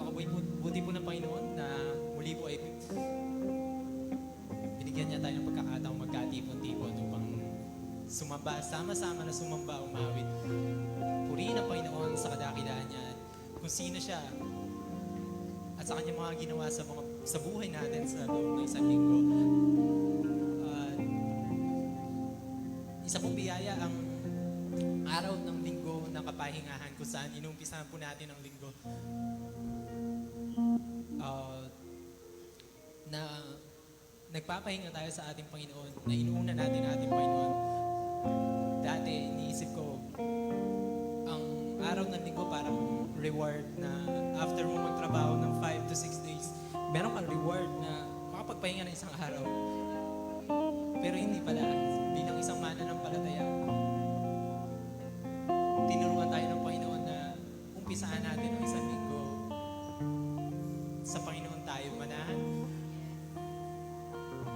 Napakabuti po ng Panginoon na muli po ay binigyan niya tayo ng pagkakataong magkatipon-tipon upang sumamba, sama-sama na sumamba, umawit. Purihin ang Panginoon sa kadakilaan niya at kung sino siya at sa kanyang mga ginawa sa buhay natin sa loob ng isang linggo. Isa pong biyaya ang araw ng linggo ng kapahingahan kung saan inumpisahan po natin ang linggo na nagpapahinga tayo sa ating Panginoon, na inuuna natin ang ating Panginoon. Dati, iniisip ko, ang araw ng linggo parang reward na after mo magtrabaho ng 5 to 6 days, meron kang reward na makapagpahinga ng isang araw. Pero hindi pala. Bilang isang mananampalataya, tinuruan tayo ng Panginoon na umpisaan natin ang isang linggo sa Panginoon tayo manahan.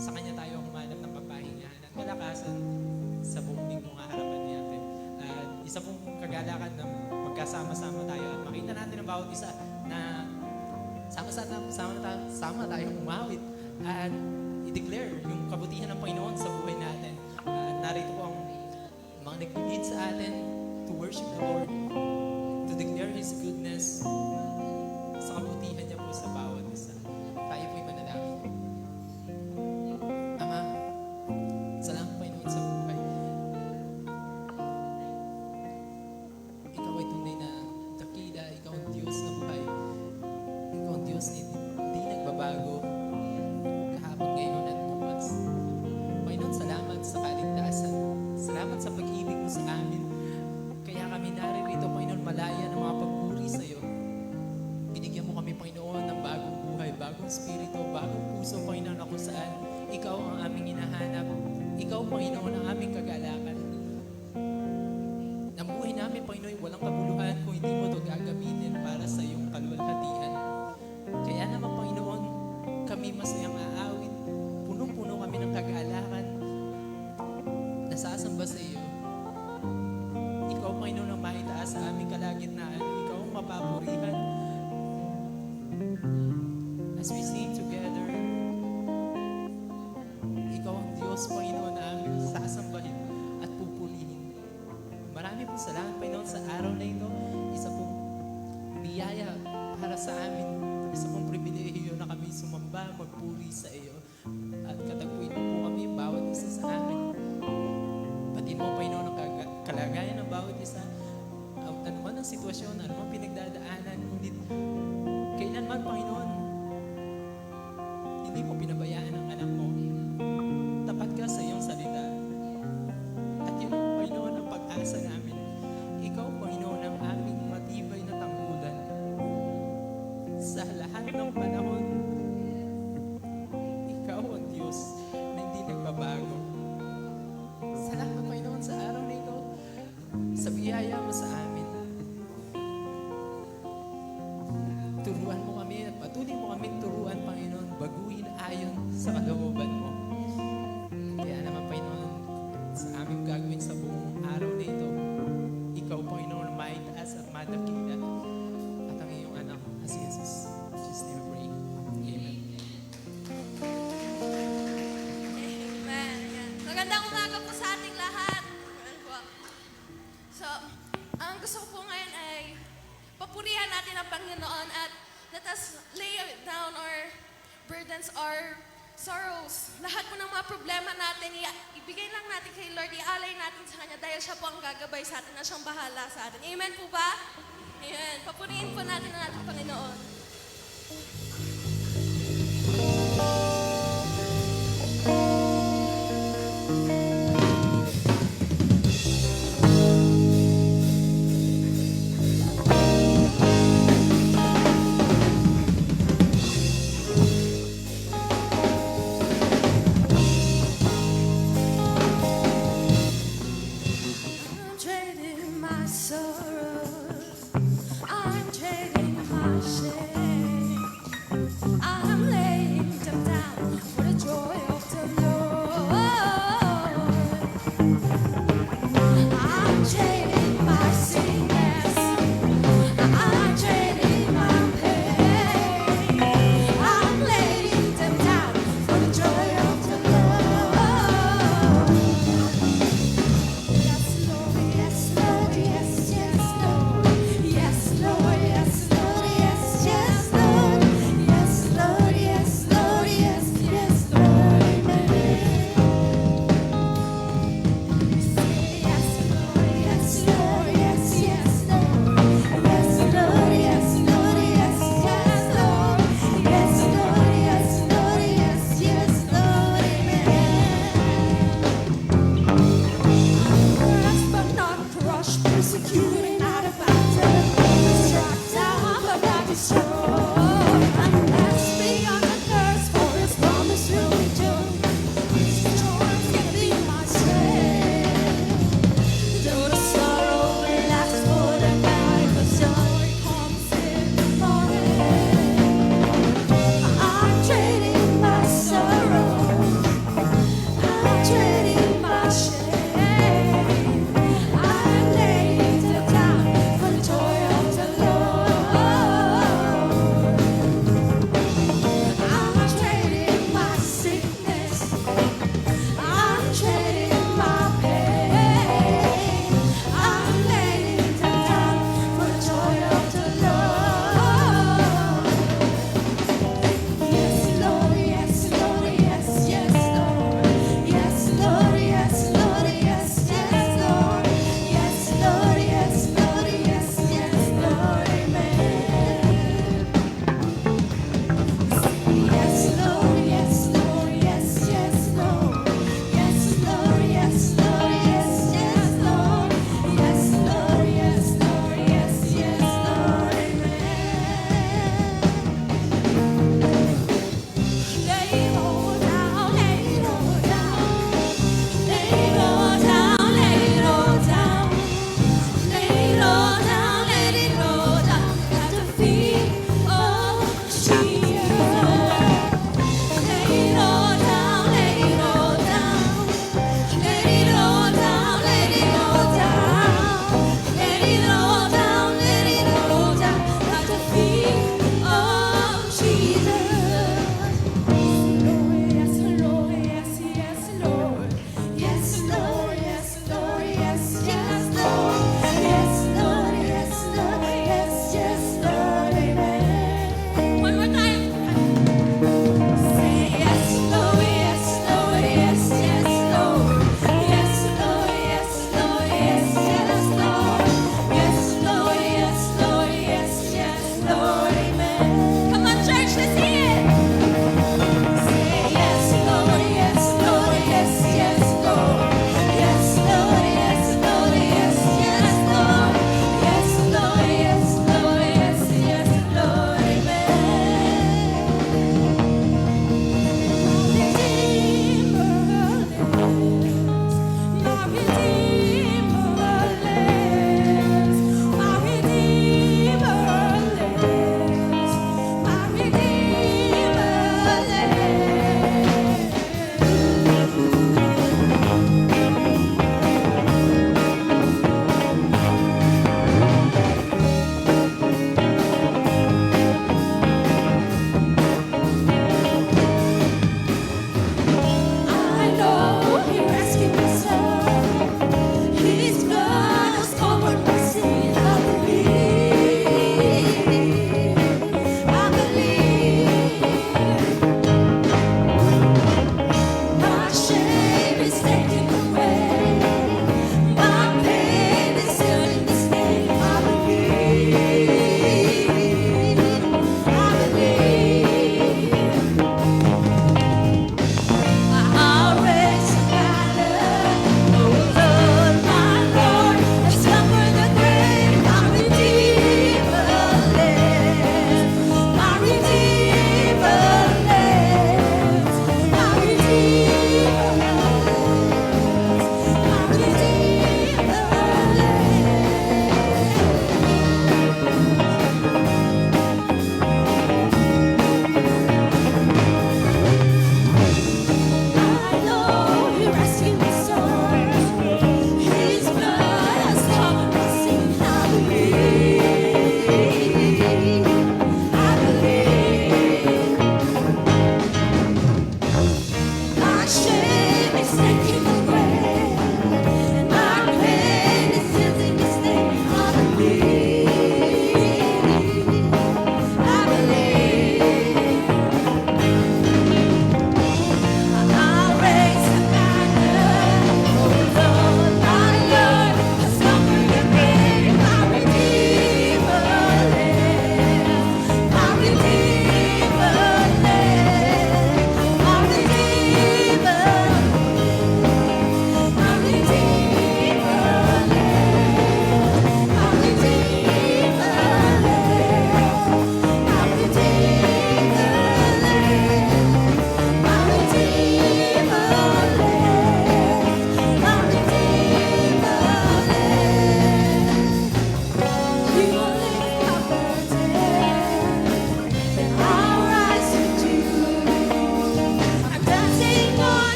Sa Kanya tayo humanap ng kapahingahan at kalakasan sa buong linggo nga harapan natin. At isa pong kagalakan na magkasama-sama tayo at makita natin ang bawat isa na sama tayong umawit at i-declare yung kabutihan ng Panginoon sa buhay natin. At narito po ang mga nag-lead sa atin to worship the Lord, to declare His goodness sa kabutihan niya po sa bawat isa. Tayo po'y manalangin. Ama, salamat Panginoon sa buhay. Ikaw ay tunay na dakila, ikaw ang Diyos na buhay. Ikaw ang Diyos na hindi nagbabago kahapon, ngayon at bukas. Panginoon, salamat sa kaligtasan. Salamat sa pag-ibig mo sa amin. Kaya kami naririto, Panginoon, malaya ng mga pagpuri sa iyo. Binigyan mo kami, Panginoon, ng bagong buhay, bagong spirito, bagong puso, Panginoon, na kung saan ikaw ang aming hinahanap. Ikaw, Panginoon, ang aming kagalakan. Ang buhay namin, Panginoon, walang kabuluhan kung hindi mo ito gagamitin para sa iyong kalwalhatian. Kaya naman, Panginoon, kami masayang aawit. Punong-puno kami ng kagalakan. Nasasamba sa iyo. Ikaw, Panginoon, ang maitaas sa aming kalagitnaan. Ikaw ang mapapurihan. As we sing together, ikaw ang Diyos, Panginoon, na aming sasambahin at pupurihin. Marami pong salamat, Panginoon, sa araw na ito. Isa pong biyaya para sa amin. Isa pong pribilehiyo na kami sumamba, magpuri sa iyo. At katagpuin mo po kami, bawat isa sa amin. Patin mo, Panginoon, ang kalagayan ng bawat isa. Ano man ang sitwasyon, ano man pinagdadaanan, ngunit kailanman, Panginoon, hindi mo pinabayaan ang anak mo. Tapat ka sa iyong salita. At yun, Panginoon, ang pag-asa namin. Ikaw, Panginoon, ang aming matibay na tanggulan. Sa lahat ng panahon, ikaw ang Diyos na hindi nagbabago. Salamat, Panginoon, sa araw na ito, sa biyaya mo sa amin. Turuan mo kami at patuloy mo kami turuan, Panginoon, baguhin ayon sa kalooban mo. Kaya naman, Panginoon, sa aming gagawin sa buong araw na ito, ikaw, Panginoon, maitaas at madakila at ang iyong anak, si Jesus. Jesus name we pray. Amen. Amen. Ayan. Magandang umaga po sa ating lahat. Ayan po. So, ang gusto ko po ngayon ay papurihan natin ang Panginoon at let us lay down our burdens, our sorrows. Lahat po ng mga problema natin, ibigay lang natin kay Lord, ialay natin sa Kanya dahil siya po ang gagabay sa atin at siyang bahala sa atin. Amen po ba? Amen. Papurihin po natin ang ating Panginoon. I'm trading my sorrows. I'm trading my shame.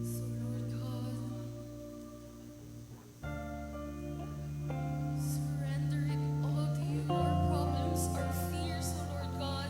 So Lord God, surrender it all to you, our problems, our fears, oh Lord God.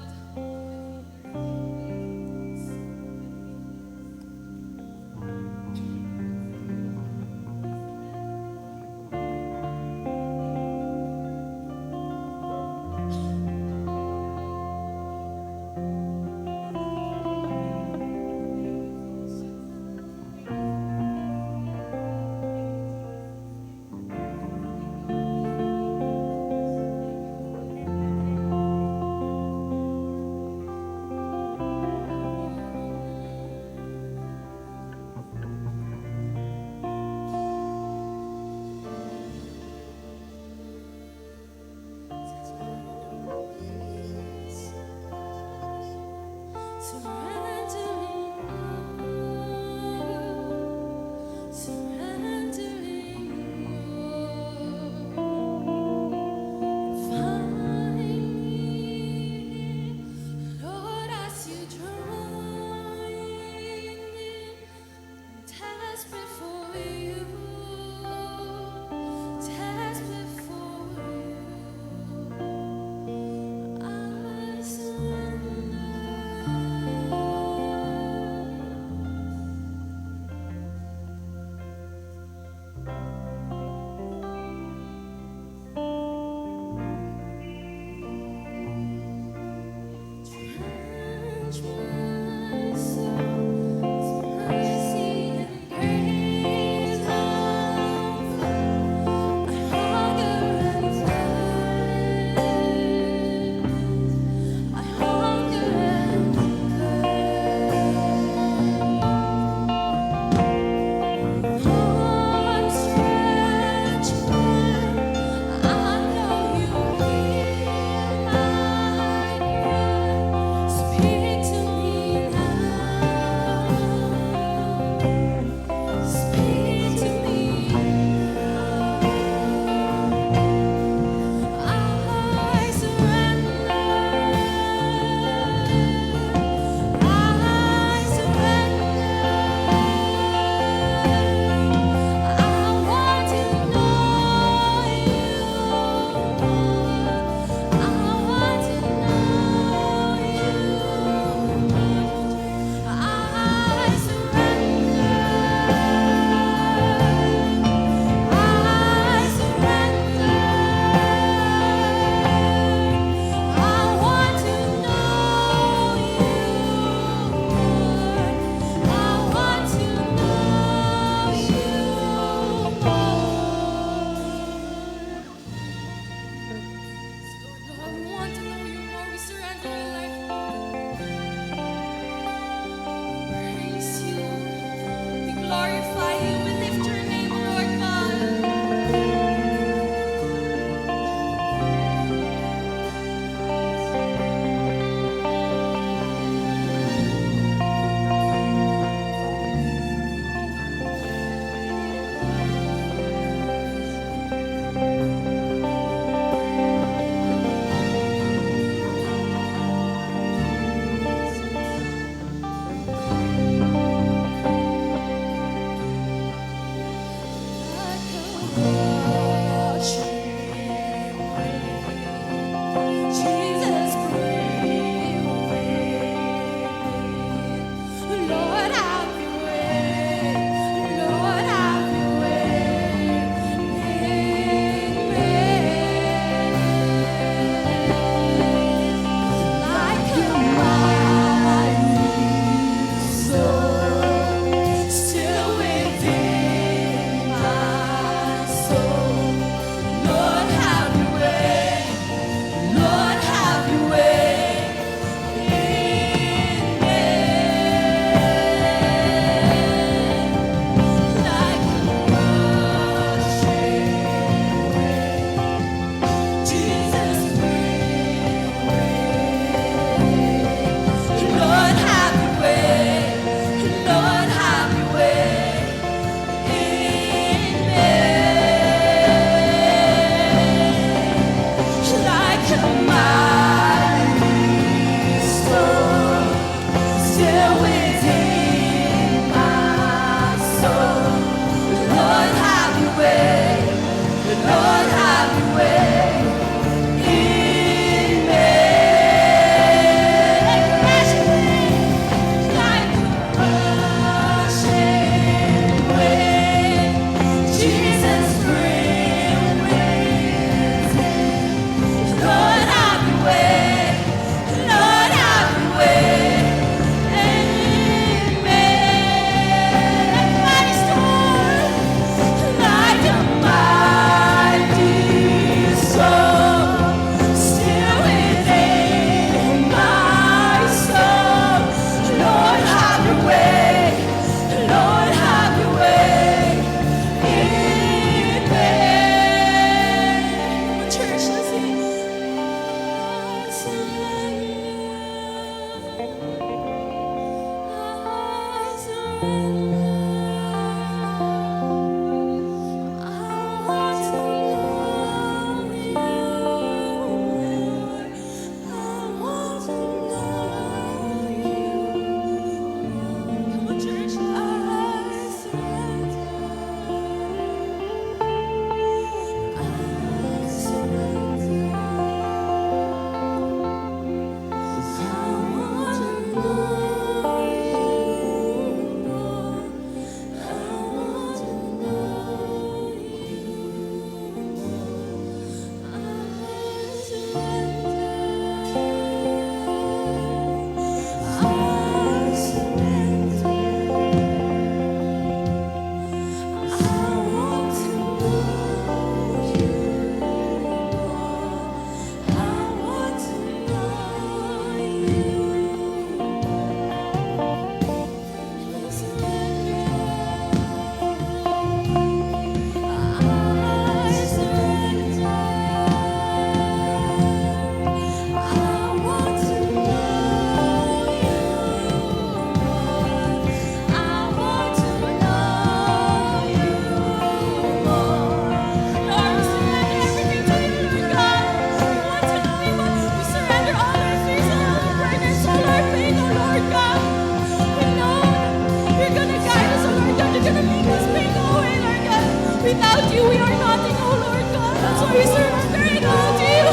Without you, we are nothing, oh Lord God. That's why we surrender it all to you.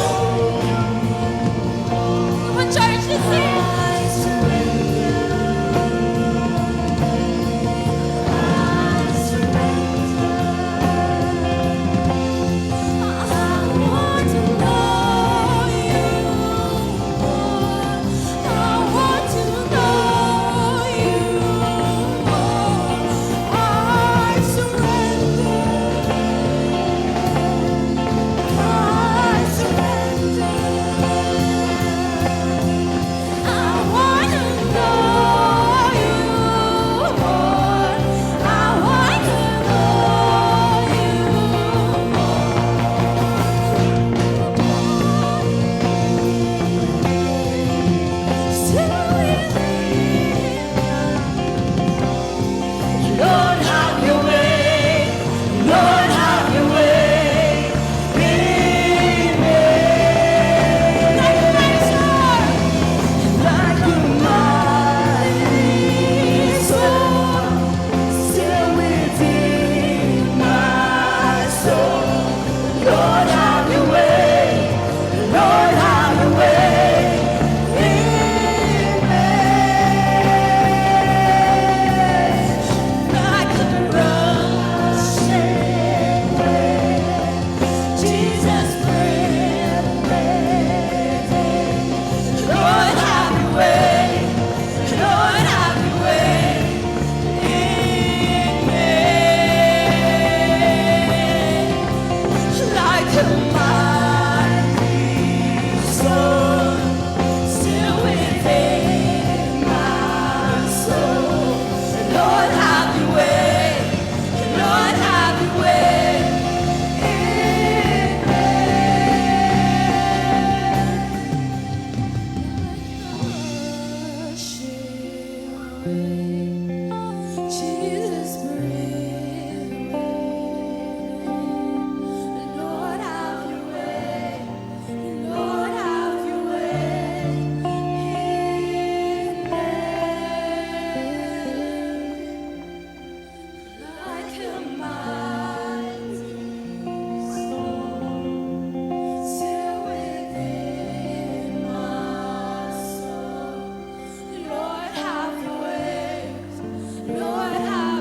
Come on, church, let's sing. Lord, have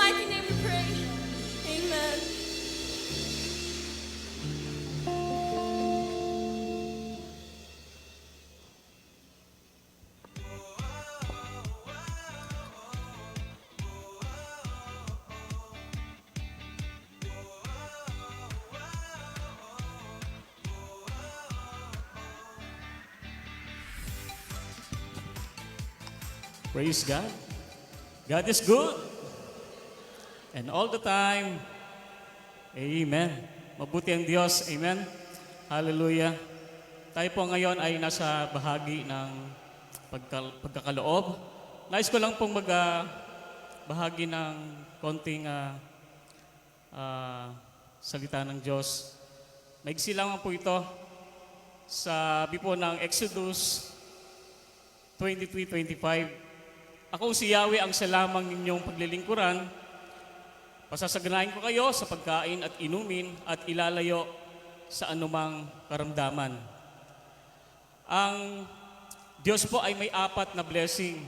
mighty name we pray. Amen. Praise God. God is good. And all the time. Amen. Mabuti ang Diyos. Amen. Hallelujah. Tayo po ngayon ay nasa bahagi ng pagkakaloob. Nais ko lang pong bahagi ng konting salita ng Diyos. Maigsi lang po ito. Sabi po ng Exodus 23:25. Ako si Yahweh ang salamang ninyong paglilingkuran. Pasasaganahin ko kayo sa pagkain at inumin at ilalayo sa anumang karamdaman. Ang Diyos po ay may 4 na blessing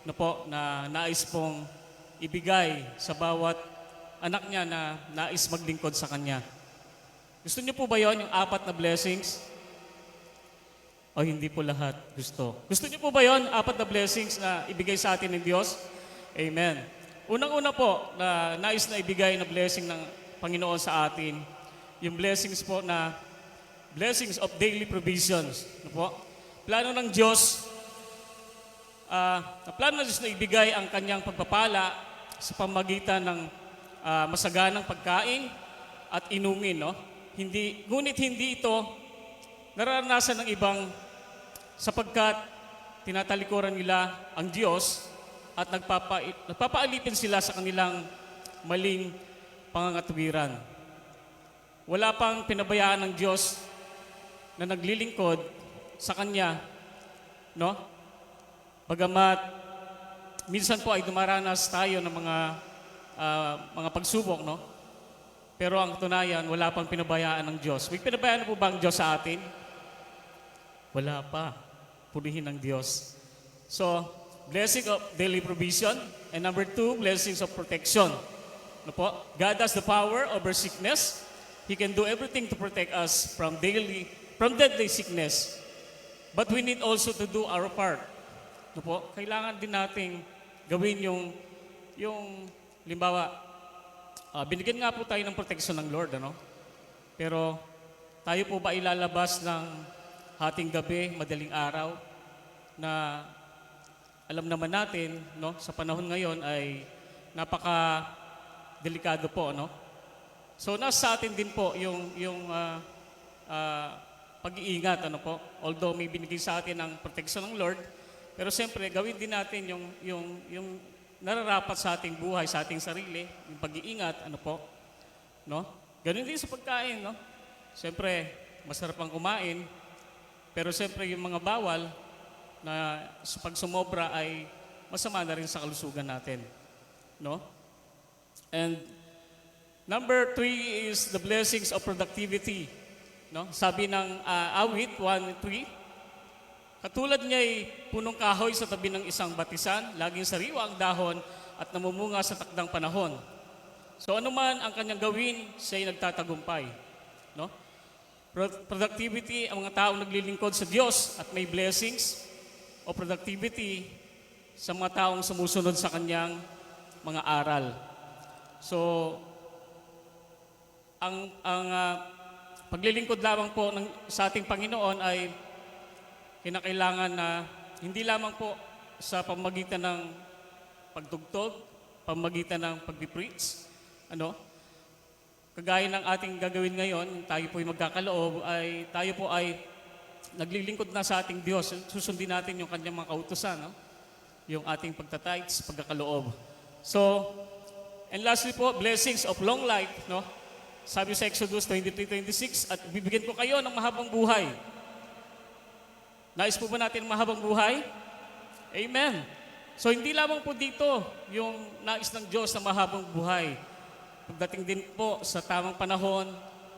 na nais pong ibigay sa bawat anak niya na nais maglingkod sa Kanya. Gusto niyo po ba yon, yung 4 na blessings? O hindi po lahat gusto. Gusto niyo po ba yon, 4 na blessings na ibigay sa atin ng Diyos? Amen. Unang-una po na nais na ibigay na blessing ng Panginoon sa atin, yung blessings po na blessings of daily provisions. Po? Plano ng Diyos, plano ng Diyos na ibigay ang kanyang pagpapala sa pamagitan ng masaganang pagkain at inumin. No? Ngunit hindi ito nararanasan ng ibang sapagkat tinatalikuran nila ang Diyos at nagpapaalipin sila sa kanilang maling pangangatwiran. Wala pang pinabayaan ng Diyos na naglilingkod sa Kanya, no? Bagamat minsan po ay dumaranas tayo ng mga pagsubok, no? Pero ang katunayan, wala pang pinabayaan ng Diyos. May pinabayaan po ba ang Diyos sa atin? Wala pa. Purihin ng Diyos. So, blessing of daily provision. And number 2, blessings of protection. Ano po? God has the power over sickness. He can do everything to protect us from deadly sickness. But we need also to do our part. Ano po? Kailangan din nating gawin yung limbawa, binigyan nga po tayo ng protection ng Lord, ano? Pero tayo po ba ilalabas ng hating gabi, madaling araw, na alam naman natin, no, sa panahon ngayon ay napaka-delikado po, no? So nasa atin din po yung pag-iingat, ano po? Although may binigay sa atin ang protection ng Lord, pero siyempre gawin din natin yung nararapat sa ating buhay, sa ating sarili, yung pag-iingat, ano po, no? Ganun din sa pagkain, no? Siyempre, masarap ang kumain, pero siyempre yung mga bawal na pag sumobra ay masama na rin sa kalusugan natin, no? And number 3 is the blessings of productivity, no? Sabi ng awit 1:3, katulad niya ay punong kahoy sa tabi ng isang batisan, laging sariwa ang dahon at namumunga sa takdang panahon. So ano man ang kanyang gawin, siya ay nagtatagumpay. No? Productivity, ang mga taong naglilingkod sa Diyos at may blessings o productivity sa mga taong sumusunod sa kanyang mga aral. So, ang paglilingkod lamang po sa ating Panginoon ay kinakailangan na hindi lamang po sa pamagitan ng pagtugtog, pamagitan ng pag-preach, ano? Kagaya ng ating gagawin ngayon, tayo po ay magkakaloob, tayo po ay naglilingkod na sa ating Diyos. Susundin natin yung kanyang mga kautusan, no? Yung ating pagtatights, pagkakaloob. So, and lastly po, blessings of long life, no? Sabi sa Exodus 23:26, at bibigyan ko kayo ng mahabang buhay. Nais po ba natin mahabang buhay? Amen. So hindi lamang po dito yung nais ng Diyos na mahabang buhay. Pagdating din po sa tamang panahon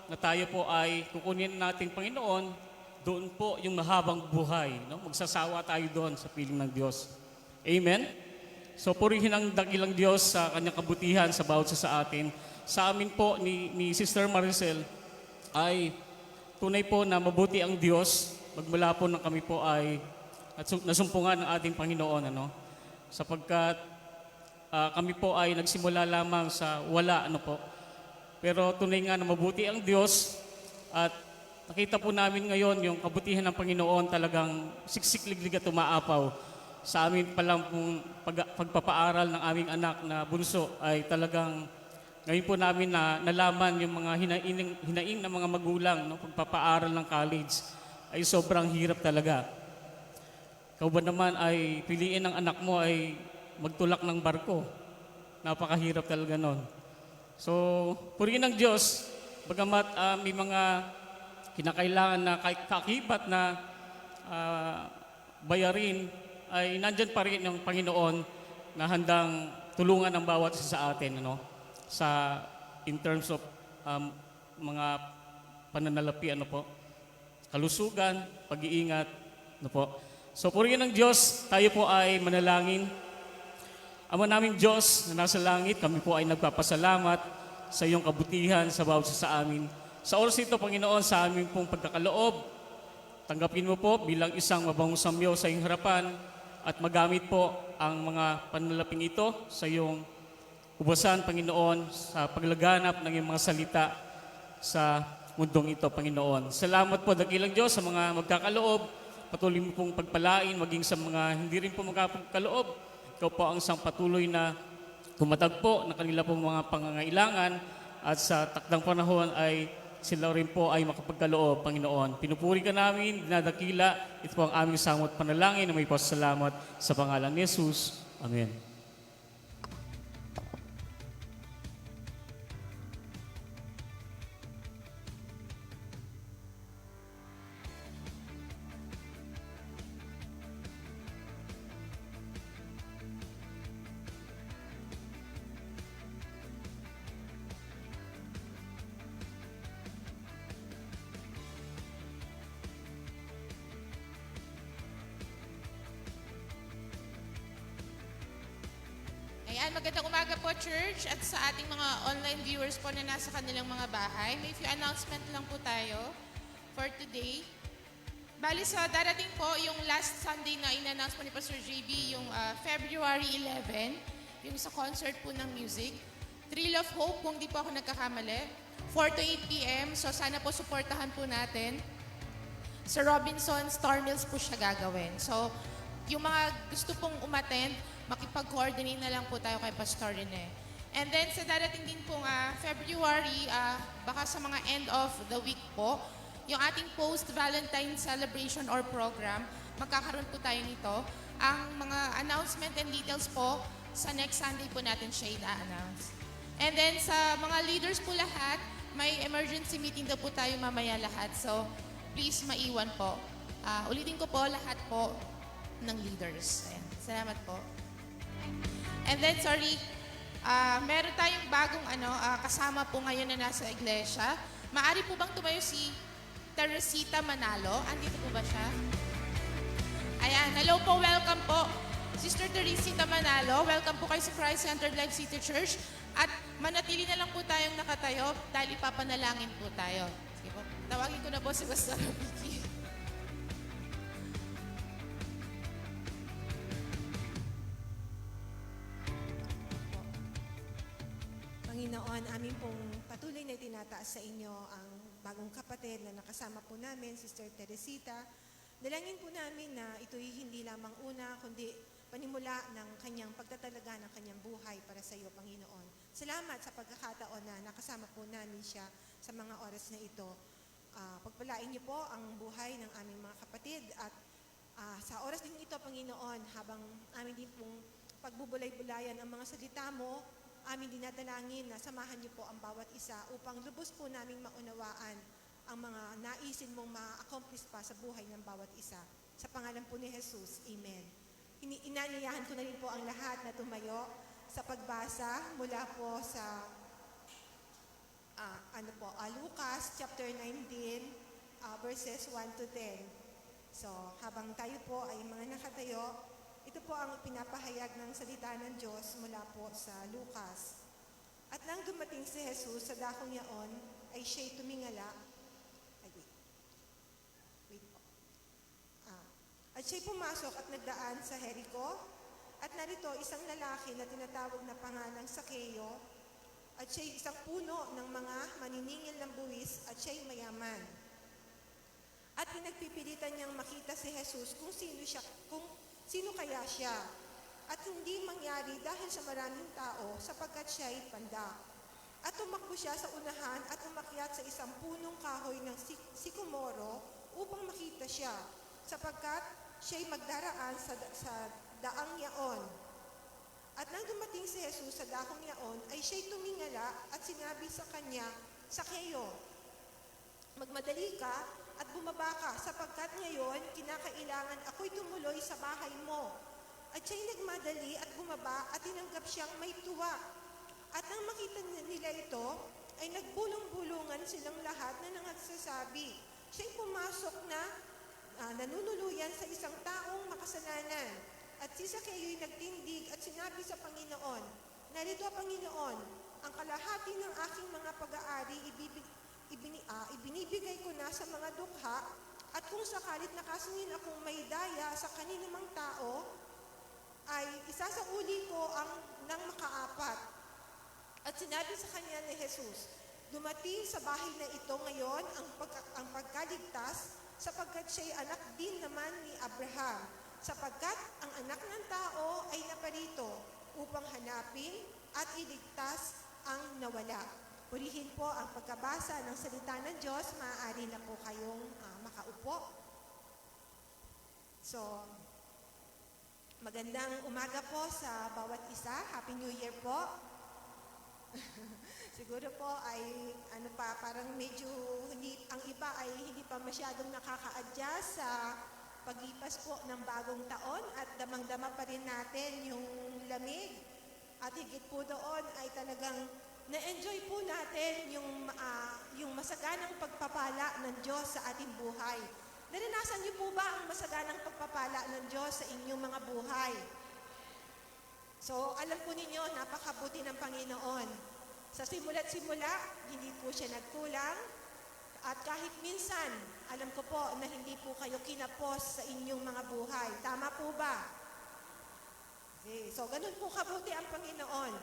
na tayo po ay kukunin nating Panginoon, doon po yung mahabang buhay. No? Magsasawa tayo doon sa piling ng Diyos. Amen? So purihin ang dakilang Diyos sa kanyang kabutihan sa bawat isa sa atin. Sa amin po ni Sister Maricel ay tunay po na mabuti ang Diyos. Magmula po nang kami po ay nasumpungan ng ating Panginoon. Sapagkat kami po ay nagsimula lamang sa wala. Pero tunay nga na mabuti ang Diyos at nakita po namin ngayon yung kabutihan ng Panginoon talagang siksik-liglig at umaapaw. Sa amin pa lang pong pagpapaaral ng aming anak na bunso ay talagang ngayon po namin na nalaman yung mga hinaing ng mga magulang, pagpapaaral ng college ay sobrang hirap talaga. Ikaw ba naman ay piliin ng anak mo ay magtulak ng barko? Napakahirap talaga nun. So, purihin ng Diyos, bagamat may mga kinakailangan na kakibat na bayarin, ay nandyan pa rin ang Panginoon na handang tulungan ang bawat isa sa atin, in terms of mga pananalapi, kalusugan, pag-iingat, So, purihin ng Diyos, tayo po ay manalangin. Ama naming Diyos na nasa langit, kami po ay nagpapasalamat sa iyong kabutihan sa bawat isa sa amin. Sa oras ito, Panginoon, sa aming pong pagkakaloob, tanggapin mo po bilang isang mabangong samyo sa iyong harapan at magamit po ang mga panalaping ito sa iyong ubasan, Panginoon, sa paglaganap ng iyong mga salita sa mundong ito, Panginoon. Salamat po, dakilang Diyos, sa mga magkakaloob. Patuloy mo pong pagpalain, maging sa mga hindi rin po magkakaloob. Ikaw po ang isang patuloy na tumatagpo na kanila pong mga pangangailangan at sa takdang panahon ay sila rin po ay makapagkaloob, Panginoon. Pinupuri ka namin, dinadakila. Ito po ang aming samot panalangin na may pasalamat sa pangalan ni Jesus. Amen. Ayan, magandang umaga po, church, at sa ating mga online viewers po na nasa kanilang mga bahay. May few announcement lang po tayo for today. Bali sa darating po, yung last Sunday na in-announce po ni Pastor JB, yung February 11, yung sa concert po ng music. Thrill of Hope, kung di po ako nagkakamali, 4 to 8 p.m. So sana po supportahan po natin. Sa Robinson Star Mills po siya gagawin. So yung mga gusto pong umattend, makipag-coordinate na lang po tayo kay Pastor Rene. And then sa darating din pong February, baka sa mga end of the week po, yung ating post-Valentine celebration or program, magkakaroon po tayo nito. Ang mga announcement and details po, sa next Sunday po natin siya ina-announce. And then sa mga leaders po lahat, may emergency meeting daw po tayo mamaya lahat. So please maiwan po. Ulitin ko po lahat po ng leaders. Ayan. Salamat po. And then, meron tayong bagong kasama po ngayon na nasa iglesia. Maari po bang tumayo si Teresita Manalo? Andito po ba siya? Ayan, hello po, welcome po. Sister Teresita Manalo, welcome po kayo sa Christ Centered Life City Church. At manatili na lang po tayong nakatayo dahil ipapanalangin po tayo. Sige po, tawagin ko na po si Pastor Vicky. Panginoon, amin pong patuloy na itinataas sa inyo ang bagong kapatid na nakasama po namin, Sister Teresita. Dalangin po namin na ito'y hindi lamang una, kundi panimula ng kanyang pagtatalaga ng kanyang buhay para sa iyo, Panginoon. Salamat sa pagkakataon na nakasama po namin siya sa mga oras na ito. Pagpalain niyo po ang buhay ng aming mga kapatid at sa oras din ito, Panginoon, habang amin din pong pagbubulay-bulayan ang mga salita mo, amin dinadalangin na samahan niyo po ang bawat isa upang lubos po naming maunawaan ang mga naisin mong ma-accomplish pa sa buhay ng bawat isa. Sa pangalan po ni Jesus, Amen. Inaniyahan ko na rin po ang lahat na tumayo sa pagbasa mula po sa Lucas chapter 19 verses 1 to 10. So, habang tayo po ay mga nakatayo, ito po ang pinapahayag ng salita ng Diyos mula po sa Lucas. At nang dumating si Jesus sa dakong yaon, ay siya'y tumingala. Ay, wait po. At siya'y pumasok at nagdaan sa Jericho. At narito isang lalaki na tinatawag na pangalang Sakeo. At siya'y isang puno ng mga maniningil ng buwis at siya'y mayaman. At pinagpipilitan niyang makita si Jesus kung sino kaya siya. At hindi mangyari dahil sa maraming tao sapagkat siya ay panda. At tumakbo siya sa unahan at umakyat sa isang punong kahoy ng sikomoro upang makita siya sapagkat siya ay magdaraan sa daang yaon. At nang dumating si Jesus sa dakong yaon ay siya ay tumingala at sinabi sa kanya, Sakeo, magmadali ka at bumaba ka sapagkat ngayon kinakailangan ako'y tumuloy sa bahay mo. At siya'y nagmadali at bumaba at tinanggap siyang may tuwa. At nang makita nila ito, ay nagbulong-bulungan silang lahat na nangagsasabi. Siya'y pumasok na nanunuluyan sa isang taong makasalanan. At si Sakeo nagtindig at sinabi sa Panginoon, narito, Panginoon, ang kalahati ng aking mga pag-aari ibinibigay ko na sa mga dukha, at kung sakalit nakasingil akong may daya sa kaninumang tao, ay isasauli ko ng makaapat. At sinabi sa kanya ni Jesus, dumating sa bahay na ito ngayon ang pagkaligtas, sapagkat siya'y anak din naman ni Abraham, sapagkat ang anak ng tao ay naparito upang hanapin at iligtas ang nawala. Purihin po ang pagkabasa ng salita ng Diyos. Maaari na po kayong makaupo. So, magandang umaga po sa bawat isa. Happy New Year po. Siguro po ay parang medyo ang iba ay hindi pa masyadong nakaka-adjust sa paglipas po ng bagong taon at damang-dama pa rin natin yung lamig. At higit po doon ay talagang na-enjoy po natin yung masaganang pagpapala ng Diyos sa ating buhay. Naranasan niyo po ba ang masaganang pagpapala ng Diyos sa inyong mga buhay? So, alam po ninyo, napakabuti ng Panginoon. Sa simula't simula, hindi po siya nagkulang. At kahit minsan, alam ko po na hindi po kayo kinapos sa inyong mga buhay. Tama po ba? Okay. So, ganun po kabuti ang Panginoon.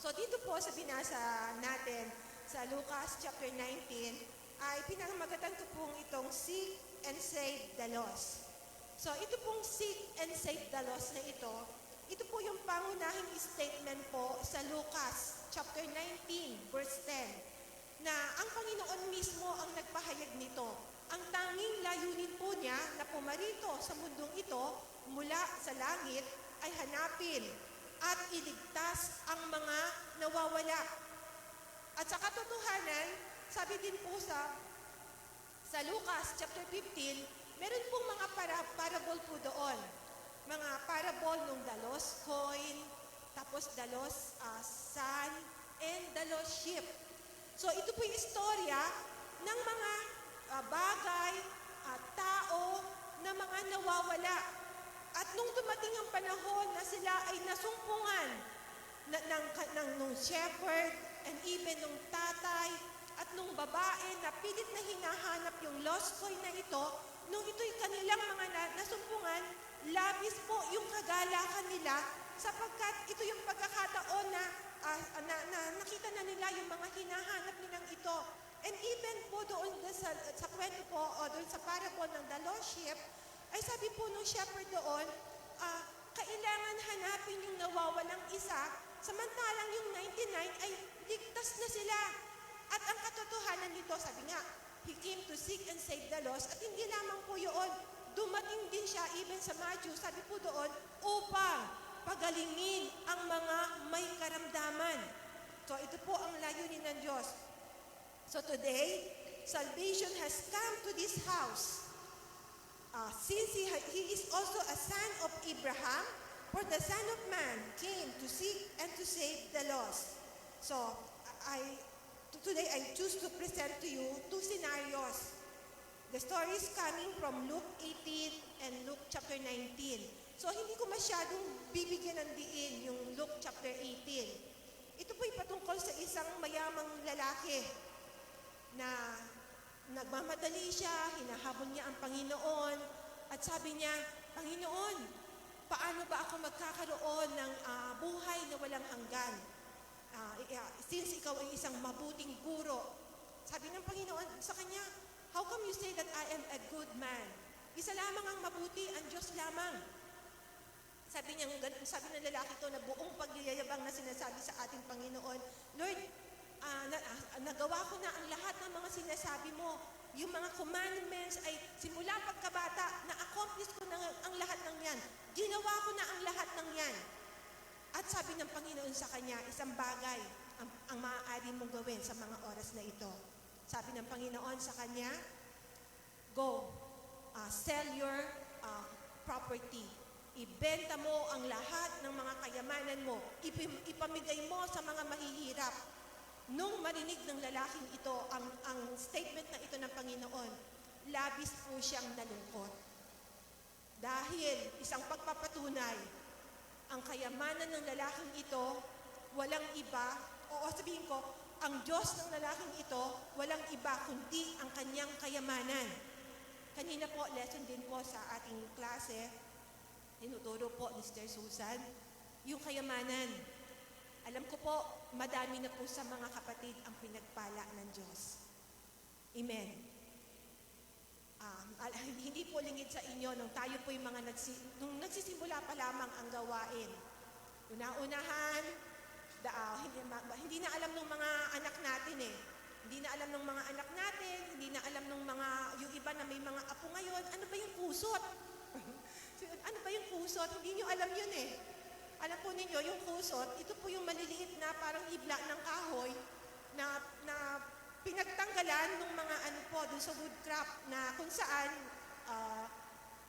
So, dito po sa binasa natin sa Lucas chapter 19, ay pinamagatan ko pong itong Seek and Save the Lost. So, ito pong Seek and Save the Lost na ito po yung pangunahing statement po sa Lucas chapter 19, verse 10, na ang Panginoon mismo ang nagpahayag nito. Ang tanging layunin po niya na pumarito sa mundong ito mula sa langit ay hanapin at iligtas ang mga nawawala. At sa katotohanan, sabi din po sa Lucas chapter 15, meron pong mga parable po doon. Mga parable ng the lost coin, tapos the lost son, and the lost sheep. So ito po yung istorya ng mga bagay, tao na mga nawawala. At nung dumating ang panahon na sila ay nasumpungan ng shepherd and even ng tatay at nung babae na pilit na hinahanap yung lost coin na ito, nung ito'y kanilang mga nasumpungan, labis po yung kagalakan nila sapagkat ito yung pagkakataon na nakita na nila yung mga hinahanap nilang ito. And even po doon sa kwento po o doon sa parable ng the lost sheep, ay sabi po nung shepherd doon, kailangan hanapin yung nawawalang isa, samantalang yung 99 ay ligtas na sila. At ang katotohanan nito, sabi nga, He came to seek and save the lost. At hindi lamang po yun, dumating din siya even sa Matthew, sabi po doon, upang pagalingin ang mga may karamdaman. So ito po ang layunin ng Diyos. So today, salvation has come to this house. Since he is also a son of Abraham, for the Son of Man came to seek and to save the lost. So, today I choose to present to you two scenarios. The story is coming from Luke 18 and Luke chapter 19. So hindi ko masyadong bibigyan ng diin yung Luke chapter 18. Ito po'y patungkol sa isang mayamang lalaki na nagmamadali siya, hinahabol niya ang Panginoon, at sabi niya, Panginoon, paano ba ako magkakaroon ng buhay na walang hanggan? Since ikaw ay isang mabuting guro, sabi ng Panginoon sa kanya, how come you say that I am a good man? Isa lamang ang mabuti, ang Diyos lamang. Sabi ng lalaki to na buong pagyayabang na sinasabi sa ating Panginoon, Lord, nagawa ko na ang lahat ng mga sinasabi mo. Yung mga commandments ay simula pagkabata, na-accomplish ko na ang lahat ng yan. Ginawa ko na ang lahat ng yan. At sabi ng Panginoon sa kanya, isang bagay ang maaari mong gawin sa mga oras na ito. Sabi ng Panginoon sa kanya, go, sell your property. Ibenta mo ang lahat ng mga kayamanan mo. Ipamigay mo sa mga mahihirap. Nung marinig ng lalaking ito ang statement na ito ng Panginoon, labis po siyang nalungkot. Dahil isang pagpapatunay, ang kayamanan ng lalaking ito, walang iba, o sabihin ko, ang Diyos ng lalaking ito, walang iba kundi ang kanyang kayamanan. Kanina po, lesson din po sa ating klase, tinuturo po ni Sister Susan, yung kayamanan. Alam ko po, madami na po sa mga kapatid ang pinagpala ng Diyos. Amen. Hindi po lingid sa inyo nung tayo po yung mga nung nagsisimula pa lamang ang gawain. Una-unahan, hindi na alam ng mga anak natin eh. Hindi na alam ng mga anak natin, hindi na alam ng yung iba na may mga apo ngayon, ano ba yung kusot? Ano ba yung kusot? Hindi nyo alam yun eh. Alam po ninyo, yung kusot, ito po yung maliliit na parang ibla ng kahoy na pinagtanggalan ng mga doon sa woodcraft na kung saan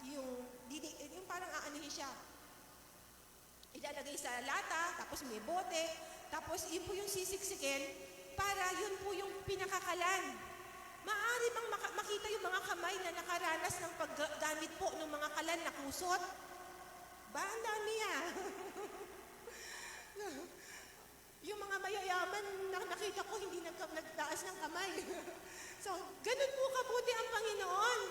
yung parang aanuhin siya. Ilalagay sa lata, tapos may bote, tapos yun po yung sisiksikin para yun po yung pinakakalan. Maaari bang makita yung mga kamay na nakaranas ng paggamit po ng mga kalan na kusot? Ba, ang dami Yung mga mayayaman na nakita ko, hindi nagtaas ng kamay. So, ganun po kabuti ang Panginoon.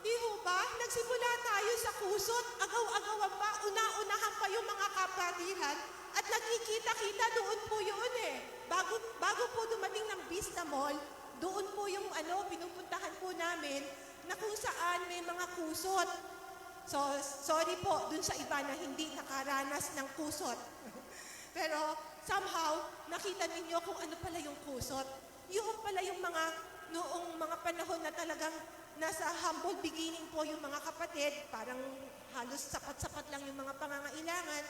Di ho ba? Nagsimula tayo sa kusot, agaw-agawan pa, una-unahan pa yung mga kapatiran, at nagkikita-kita doon po yun eh. Bago po dumating ng Vista Mall, doon po yung pinupuntahan po namin na kung saan may mga kusot. So, sorry po dun sa iba na hindi nakaranas ng kusot. Pero somehow, nakita ninyo kung ano pala yung kusot. Yung pala yung noong mga panahon na talagang nasa humble beginning po yung mga kapatid, parang halos sapat-sapat lang yung mga pangangailangan.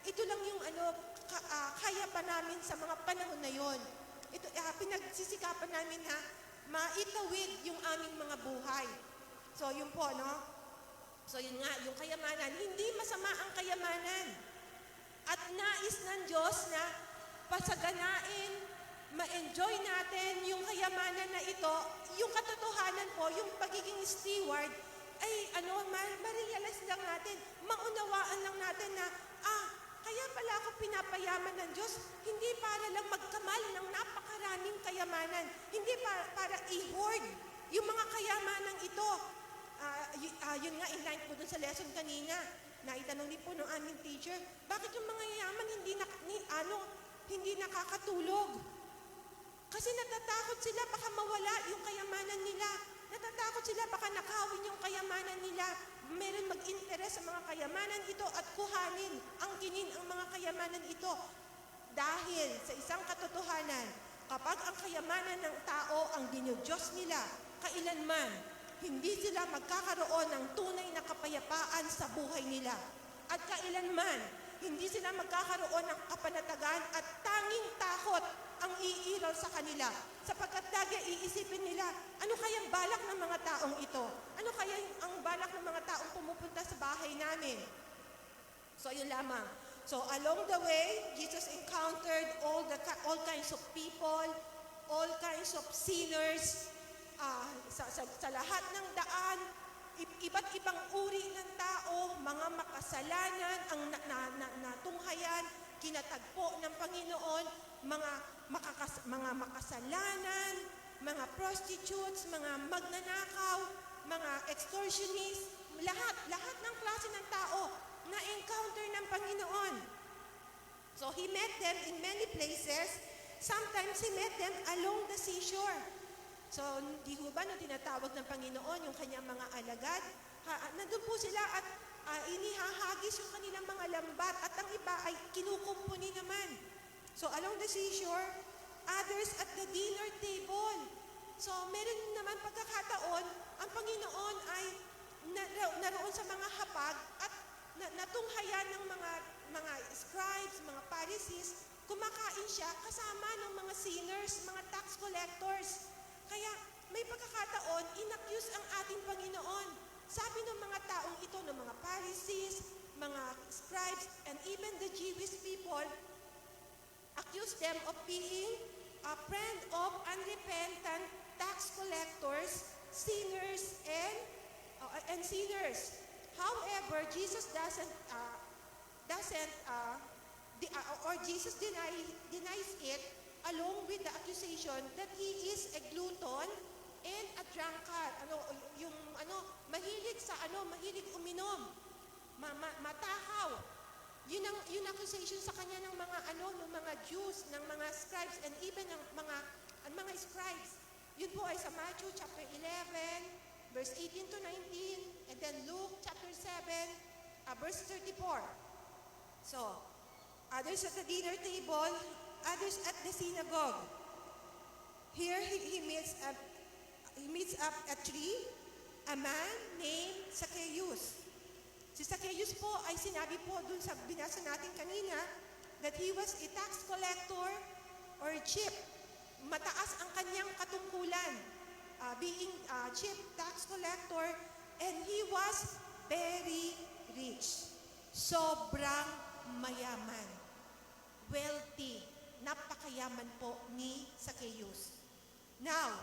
Ito lang yung kaya pa namin sa mga panahon na yon. Ito, pinagsisikapan namin na maitawid yung aming mga buhay. So, yun po, no? So, yun nga, yung kayamanan. Hindi masama ang kayamanan. At nais ng Diyos na pasaganain, ma-enjoy natin yung kayamanan na ito, yung katotohanan po, yung pagiging steward, ay ma-realize lang natin, maunawaan lang natin na, kaya pala ako pinapayaman ng Diyos, hindi para lang magkamal ng napakaraming kayamanan, hindi para i-hoard yung mga kayamanan ito. Yun nga, in line po dun sa lesson kanina, naitanong din po ng aming teacher, bakit yung mga yayaman hindi nakakatulog? Kasi natatakot sila baka mawala yung kayamanan nila. Natatakot sila baka nakawin yung kayamanan nila. Meron mag-interest sa mga kayamanan ito at kuhanin, angkinin ang mga kayamanan ito. Dahil sa isang katotohanan, kapag ang kayamanan ng tao ang dinudiyos nila, kailanman, hindi sila magkakaroon ng tunay na kapayapaan sa buhay nila. At kailanman, hindi sila magkakaroon ng kapanatagan at tanging takot ang iiraw sa kanila. Sapagkat lagi iisipin nila, ano kayang balak ng mga taong ito? Ano kaya ang balak ng mga taong pumupunta sa bahay namin? So, yun lamang. So, along the way, Jesus encountered all kinds of people, all kinds of sinners. Sa lahat ng daan, iba't ibang uri ng tao, mga makasalanan, ang natunghayan, kinatagpo ng Panginoon, mga makasalanan, mga prostitutes, mga magnanakaw, mga extortionists, lahat ng klase ng tao na encounter ng Panginoon. So He met them in many places. Sometimes He met them along the seashore. So, di ho ba nung tinatawag ng Panginoon yung kanyang mga alagad? Nandun po sila at inihahagis yung kanilang mga lambat at ang iba ay kinukumpuni naman. So, along the seashore, others at the dinner table. So, meron naman pagkakataon, ang Panginoon ay naroon sa mga hapag at natunghayan ng mga scribes, mga Pharisees, kumakain siya kasama ng mga sinners, mga tax collectors. Kaya may pagkakataon, inaccuse ang ating Panginoon. Sabi ng mga taong ito, ng mga Pharisees, mga scribes, and even the Jewish people, accuse them of being a friend of unrepentant tax collectors, sinners, and sinners. However, Jesus Jesus denies it along with the accusation that he is a glutton and a drunkard. Mahilig uminom, matahaw. Yun ang accusation sa kanya ng mga Jews, ng mga scribes, and even ng mga scribes. Yun po ay sa Matthew chapter 11, verse 18 to 19, and then Luke chapter 7, verse 34. So, others at the dinner table, others at the synagogue. Here he meets up a tree, a man named Zacchaeus. Si Zacchaeus po ay sinabi po dun sa binasa natin kanina that he was a tax collector or chief. Mataas ang kanyang katungkulan, being chief tax collector, and he was very rich. Sobrang mayaman. Wealthy. Napakayaman po ni Zacchaeus. Now,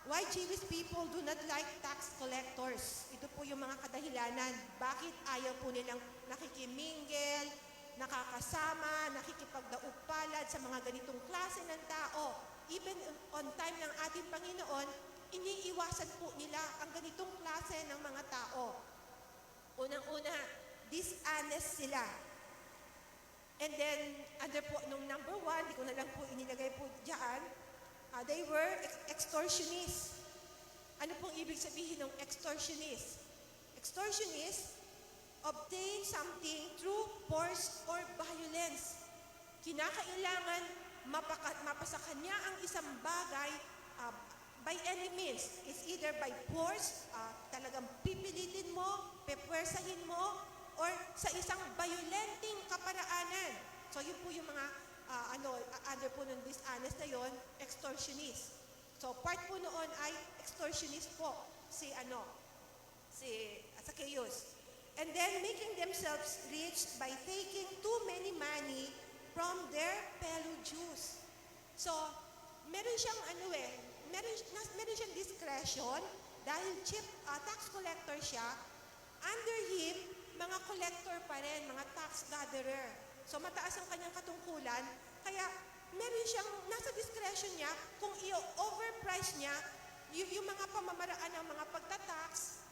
why Jewish people do not like tax collectors? Ito po yung mga kadahilanan. Bakit ayaw po nilang nakikimingle, nakakasama, nakikipagdaog palad sa mga ganitong klase ng tao? Even on time ng ating Panginoon, iniiwasan po nila ang ganitong klase ng mga tao. Unang-una, dishonest sila. And then, under po, nung number 1, di ko na lang po inilagay po dyan, they were extortionists. Ano pong ibig sabihin ng extortionist? Extortionist, obtain something through force or violence. Kinakailangan mapasa kanya ang isang bagay by any means. It's either by force, talagang pipilitin mo, pepwersahin mo, or sa isang violenting kaparaanan. So yun po yung mga under po ng dishonest na yon, extortionist. So part po noon ay extortionist po si Zacchaeus. And then making themselves rich by taking too many money from their fellow Jews. So meron siyang meron siyang discretion dahil chief tax collector siya. Under him, mga collector pa rin, mga tax gatherer. So mataas ang kanyang katungkulan, kaya meron siyang, nasa discretion niya, kung i-overprice niya, yung mga pamamaraan ng mga pagtatax,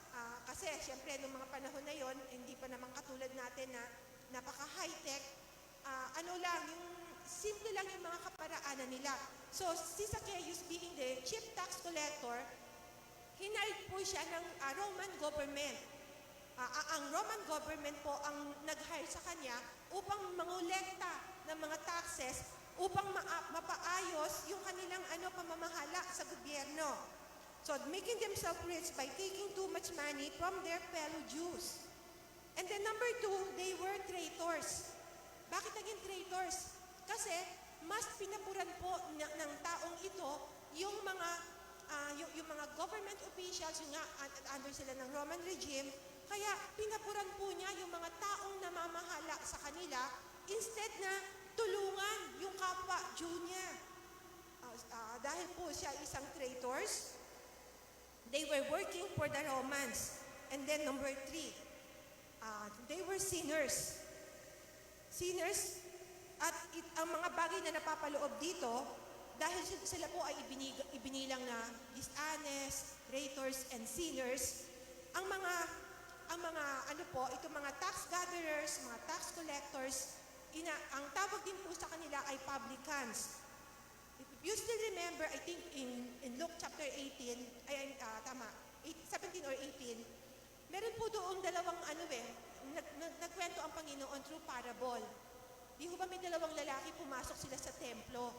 kasi siyempre noong mga panahon na yon, hindi pa naman katulad natin na napaka-high-tech, yung simple lang yung mga kaparaanan nila. So si Zacchaeus being the chief tax collector, hinired po siya ng Roman government. Ang Roman government po ang nag-hire sa kanya upang mangolekta ng mga taxes upang mapaayos yung kanilang pamamahala sa gobyerno. So, making themselves rich by taking too much money from their fellow Jews. And then number 2, they were traitors. Bakit naging traitors? Kasi mas pinapuran po ng taong ito yung mga government officials, yung under sila ng Roman regime. Kaya pinapuran po niya yung mga taong namamahala sa kanila instead na tulungan yung kapwa Jew niya. Dahil po siya isang traitors, they were working for the Romans. And then number 3, they were sinners. Sinners, at ang mga bagay na napapaloob dito, dahil sila po ay ibinilang na dishonest, traitors, and sinners, ang mga mga tax gatherers, mga tax collectors, ang tawag din po sa kanila ay publicans. If you still remember, I think in Luke chapter 18, 17 or 18, meron po doong dalawang nagkwento ang Panginoon through parable. Di ho ba may dalawang lalaki pumasok sila sa templo?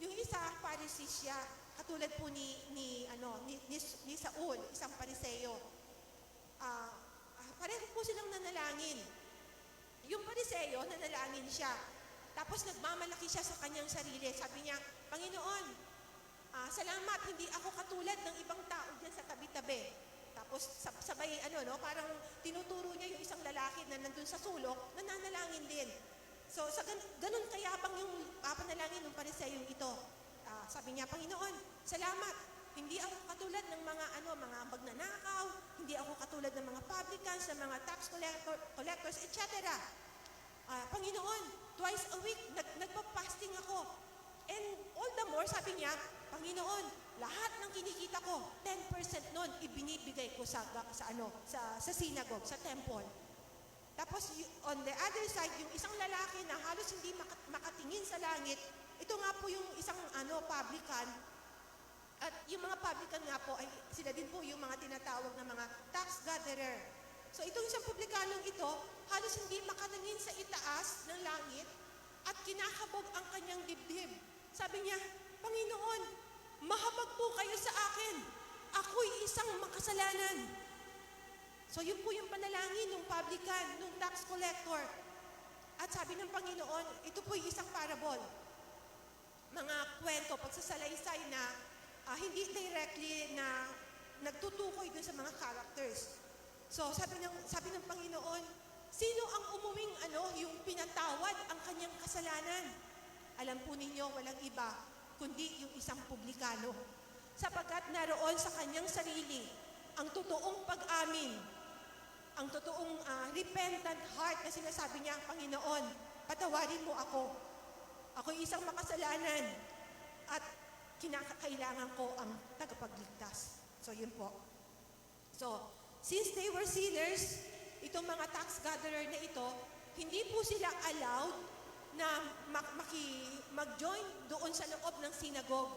Yung isa, Pharisee siya, katulad po ni Saul, isang Pariseo. Pareho po silang nanalangin. Yung Pariseo, nanalangin siya. Tapos nagmamalaki siya sa kanyang sarili. Sabi niya, Panginoon, salamat, hindi ako katulad ng ibang tao dyan sa tabi-tabi. Tapos sabay, parang tinuturo niya yung isang lalaki na nandun sa sulok, nananalangin din. So, sa ganun kayabang yung panalangin ng Pariseyong ito. Sabi niya, Panginoon, salamat. Hindi ako katulad ng mga magnanakaw, hindi ako katulad ng mga publicans, ng mga tax collectors, etc. Panginoon, twice a week, nagpa-fasting ako. And all the more, sabi niya, Panginoon, lahat ng kinikita ko, 10% nun, ibinibigay ko sa synagogue, sa temple. Tapos on the other side, yung isang lalaki na halos hindi makatingin sa langit, ito nga po yung isang publican. At yung mga publican nga po, ay sila din po yung mga tinatawag na mga tax gatherer. So itong isang publikanong ito, halos hindi makatingin sa itaas ng langit at kinakabog ang kanyang dibdib. Sabi niya, Panginoon, mahabag po kayo sa akin. Ako'y isang makasalanan. So yun po yung panalangin ng publican, ng tax collector. At sabi ng Panginoon, ito po yung isang parable. Mga kwento, pagsasalaysay na hindi directly na nagtutukoy dun sa mga characters. So sabi ng Panginoon, sino ang umuwing yung pinatawad ang kanyang kasalanan? Alam po ninyo, walang iba, kundi yung isang publikano. Sapagkat naroon sa kanyang sarili ang totoong pag-amin, ang totoong repentant heart na sinasabi niya, Panginoon, patawarin mo ako. Ako'y isang makasalanan at kinakailangan ko ang tagapagligtas. So, yun po. So, since they were sinners, itong mga tax gatherer na ito, hindi po sila allowed na mag-join doon sa loob ng synagogue.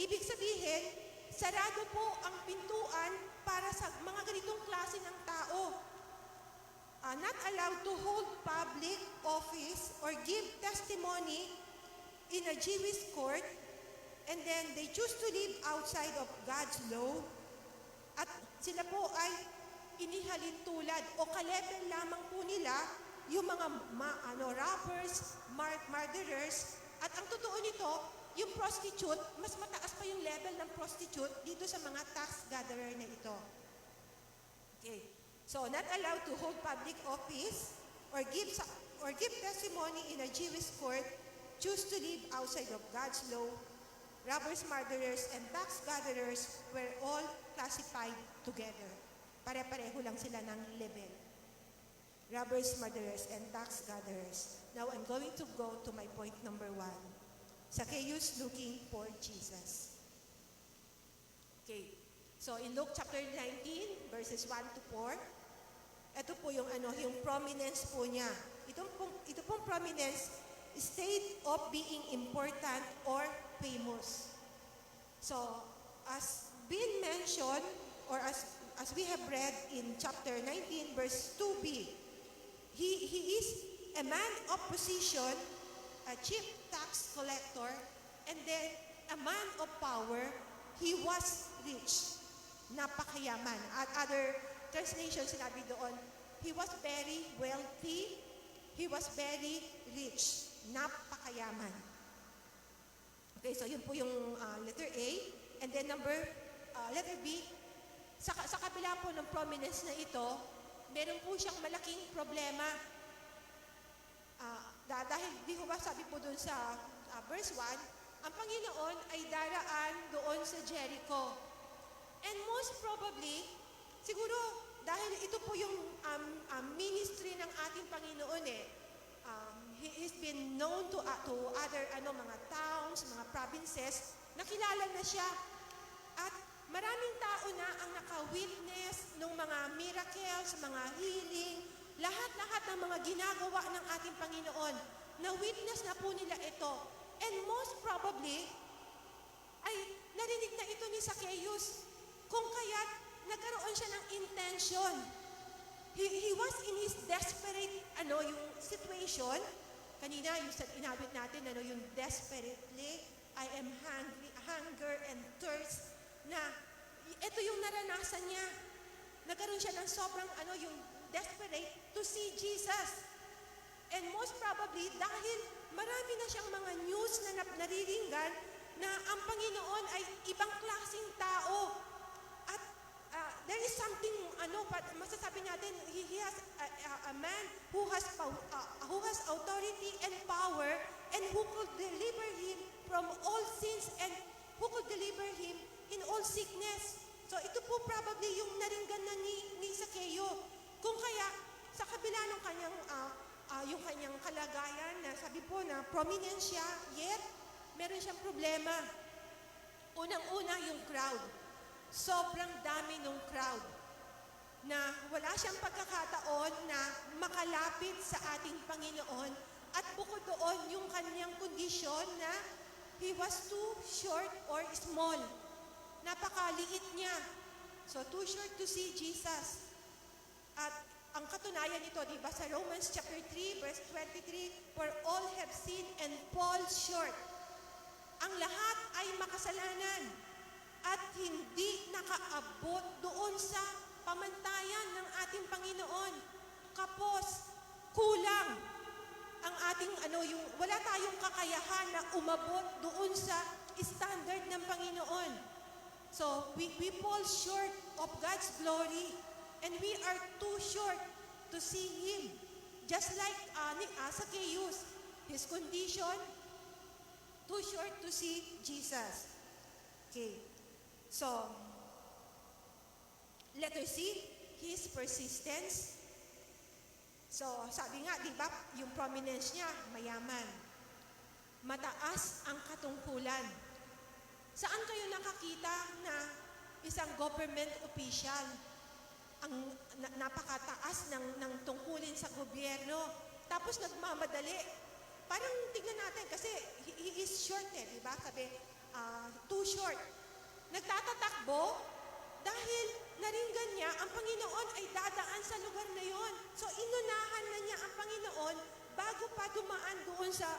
Ibig sabihin, sarado po ang pintuan para sa mga ganitong klase ng tao. Not allowed to hold public office or give testimony in a Jewish court, and then they choose to live outside of God's law. At sila po ay inihalin tulad o ka-level lamang po nila yung mga robbers, murderers, at ang totoo nito, yung prostitute, mas mataas pa yung level ng prostitute dito sa mga tax gatherer na ito. Okay. So, not allowed to hold public office or give testimony in a Jewish court, choose to live outside of God's law. Robbers, murderers, and tax gatherers were all classified together. Pare-pareho lang sila ng level. Robbers, murderers, and tax gatherers. Now, I'm going to go to my point number 1. Zacchaeus looking for Jesus. Okay. So, in Luke chapter 19, verses 1 to 4, ito po yung prominence po niya. Ito pong prominence, state of being important or famous. So, as been mentioned, or as we have read in chapter 19, verse 2b, he is a man of position, a chief tax collector, and then a man of power. He was rich. Napakayaman. At other translations sinabi doon, he was very wealthy, he was very rich. Napakayaman. Okay, so yun po yung letter A. And then letter B, sa kabila po ng prominence na ito, meron po siyang malaking problema. Dahil di ko ba sabi po doon sa verse 1, ang Panginoon ay daraan doon sa Jericho. And most probably, siguro dahil ito po yung ministry ng ating Panginoon eh. He's been known to other mga towns, mga provinces, nakilala na siya. At maraming tao na ang naka-witness ng mga miracles, mga healing, lahat-lahat ng mga ginagawa ng ating Panginoon. Na-witness na po nila ito. And most probably, ay narinig na ito ni Zacchaeus. Kung kaya't nagkaroon siya ng intention. He was in his desperate, yung situation. Kanina, yung inabit natin, yung desperately, I am hungry, hunger and thirst, na ito yung naranasan niya. Nagkaroon siya ng sobrang, yung desperate to see Jesus. And most probably, dahil marami na siyang mga news na nariringgan na ang Panginoon ay ibang klaseng tao. At there is something, masasabi natin, he has a man who has authority and power and who could deliver him from all sins and who could deliver him in all sickness. So ito po probably yung naringgan na ni Zacchaeus. Kung kaya, sa kabila ng yung kanyang kalagayan na sabi po na prominent siya, yet meron siyang problema. Unang-una yung crowd. Sobrang dami ng crowd na wala siyang pagkakataon na makalapit sa ating Panginoon at bukod doon yung kanyang kondisyon na he was too short or small. Napakaliit niya. So too short to see Jesus. At ang katunayan nito, di ba, sa Romans chapter 3, verse 23, for all have sinned and fall short. Ang lahat ay makasalanan at hindi nakaabot doon sa pamantayan ng ating Panginoon. Kapos, kulang ang ating wala tayong kakayahan na umabot doon sa standard ng Panginoon. So, we fall short of God's glory and we are too short to see Him. Just like Zacchaeus, his condition, too short to see Jesus. Okay. So, letter C, his persistence. So, sabi nga, di ba, yung prominence niya, mayaman. Mataas ang katungkulan. Saan kayo nakakita na isang government official ang napakataas ng tungkulin sa gobyerno, tapos nagmamadali? Parang tignan natin kasi he is short di ba? Sabi, too short. Nagtatatakbo dahil naringgan niya ang Panginoon ay dadaan sa lugar na yon. So inunahan na niya ang Panginoon bago pa dumaan doon sa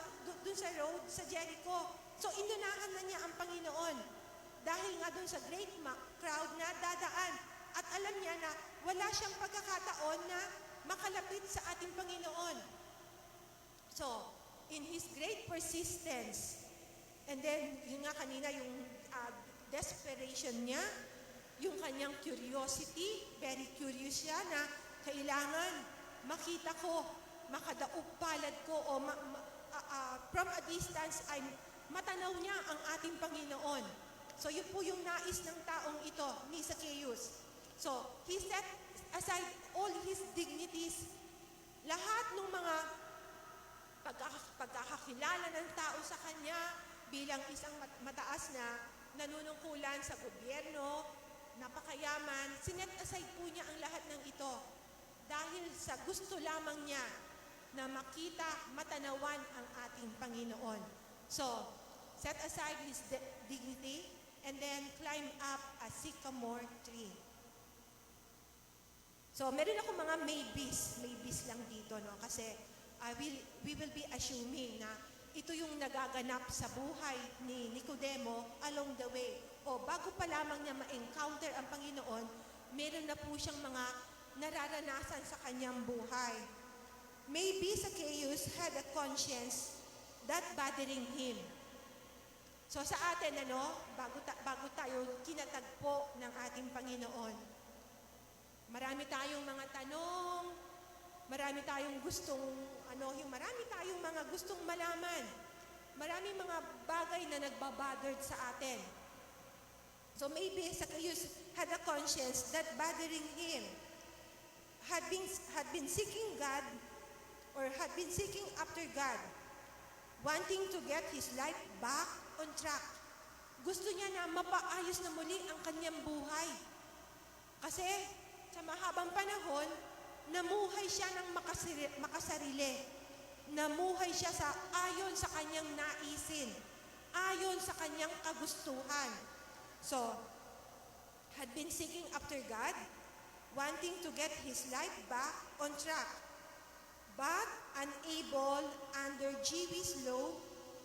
road sa Jericho. So inunahan na niya ang Panginoon dahil nga doon sa great crowd na dadaan. At alam niya na wala siyang pagkakataon na makalapit sa ating Panginoon. So, in his great persistence, and then, yun nga kanina, yung desperation niya, yung kanyang curiosity, very curious siya na kailangan makita ko, makadaog palad ko, o from a distance, ay matanaw niya ang ating Panginoon. So, yun po yung nais ng taong ito, ni Zacchaeus. So, he set aside all his dignities, lahat ng mga pagkakakilala ng tao sa kanya bilang isang mataas na nanunungkulan sa gobyerno, napakayaman, sinet aside po niya ang lahat ng ito dahil sa gusto lamang niya na makita, matanawan ang ating Panginoon. So, set aside his dignity and then climb up a sycamore tree. So, meron ako mga maybes lang dito, no? Kasi we will be assuming na ito yung nagaganap sa buhay ni Nicodemo along the way. O bago pa lamang niya ma-encounter ang Panginoon, meron na po siyang mga nararanasan sa kanyang buhay. Maybe Zacchaeus had a conscience that bothering him. So sa atin, bago tayo kinatagpo ng ating Panginoon, marami tayong mga tanong, marami tayong gustong, marami tayong mga gustong malaman. Marami mga bagay na nagbabothered sa atin. So maybe Zacchaeus had a conscience that bothering him. had been seeking God or had been seeking after God, wanting to get his life back on track. Gusto niya na mapaayos na muli ang kanyang buhay. Kasi sa mahabang panahon, namuhay siya ng makasarili. Namuhay siya ayon sa kanyang naisin, ayon sa kanyang kagustuhan. So, had been seeking after God, wanting to get his life back on track. But unable under Jewish law,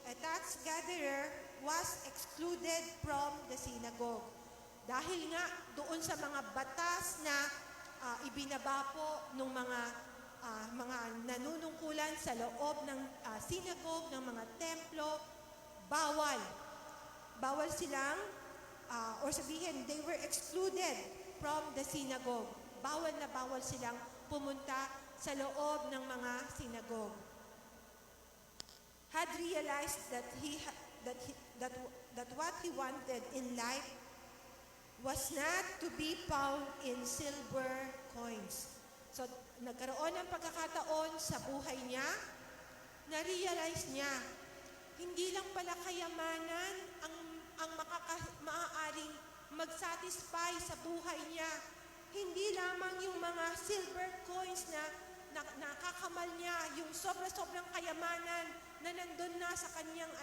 a tax gatherer was excluded from the synagogue. Dahil nga doon sa mga batas na ibinaba po ng mga nanunungkulan sa loob ng synagogue, ng mga templo, bawal. Bawal silang, or sabihin, they were excluded from the synagogue. Bawal na bawal silang pumunta sa loob ng mga synagogue. Had realized that what he wanted in life was not to be found in silver coins. So, nagkaroon ng pagkakataon sa buhay niya, na-realize niya, hindi lang pala kayamanan ang maaaring mag-satisfy sa buhay niya. Hindi lamang yung mga silver coins na nakakamal niya, yung sobra-sobrang kayamanan na nandun na sa kanyang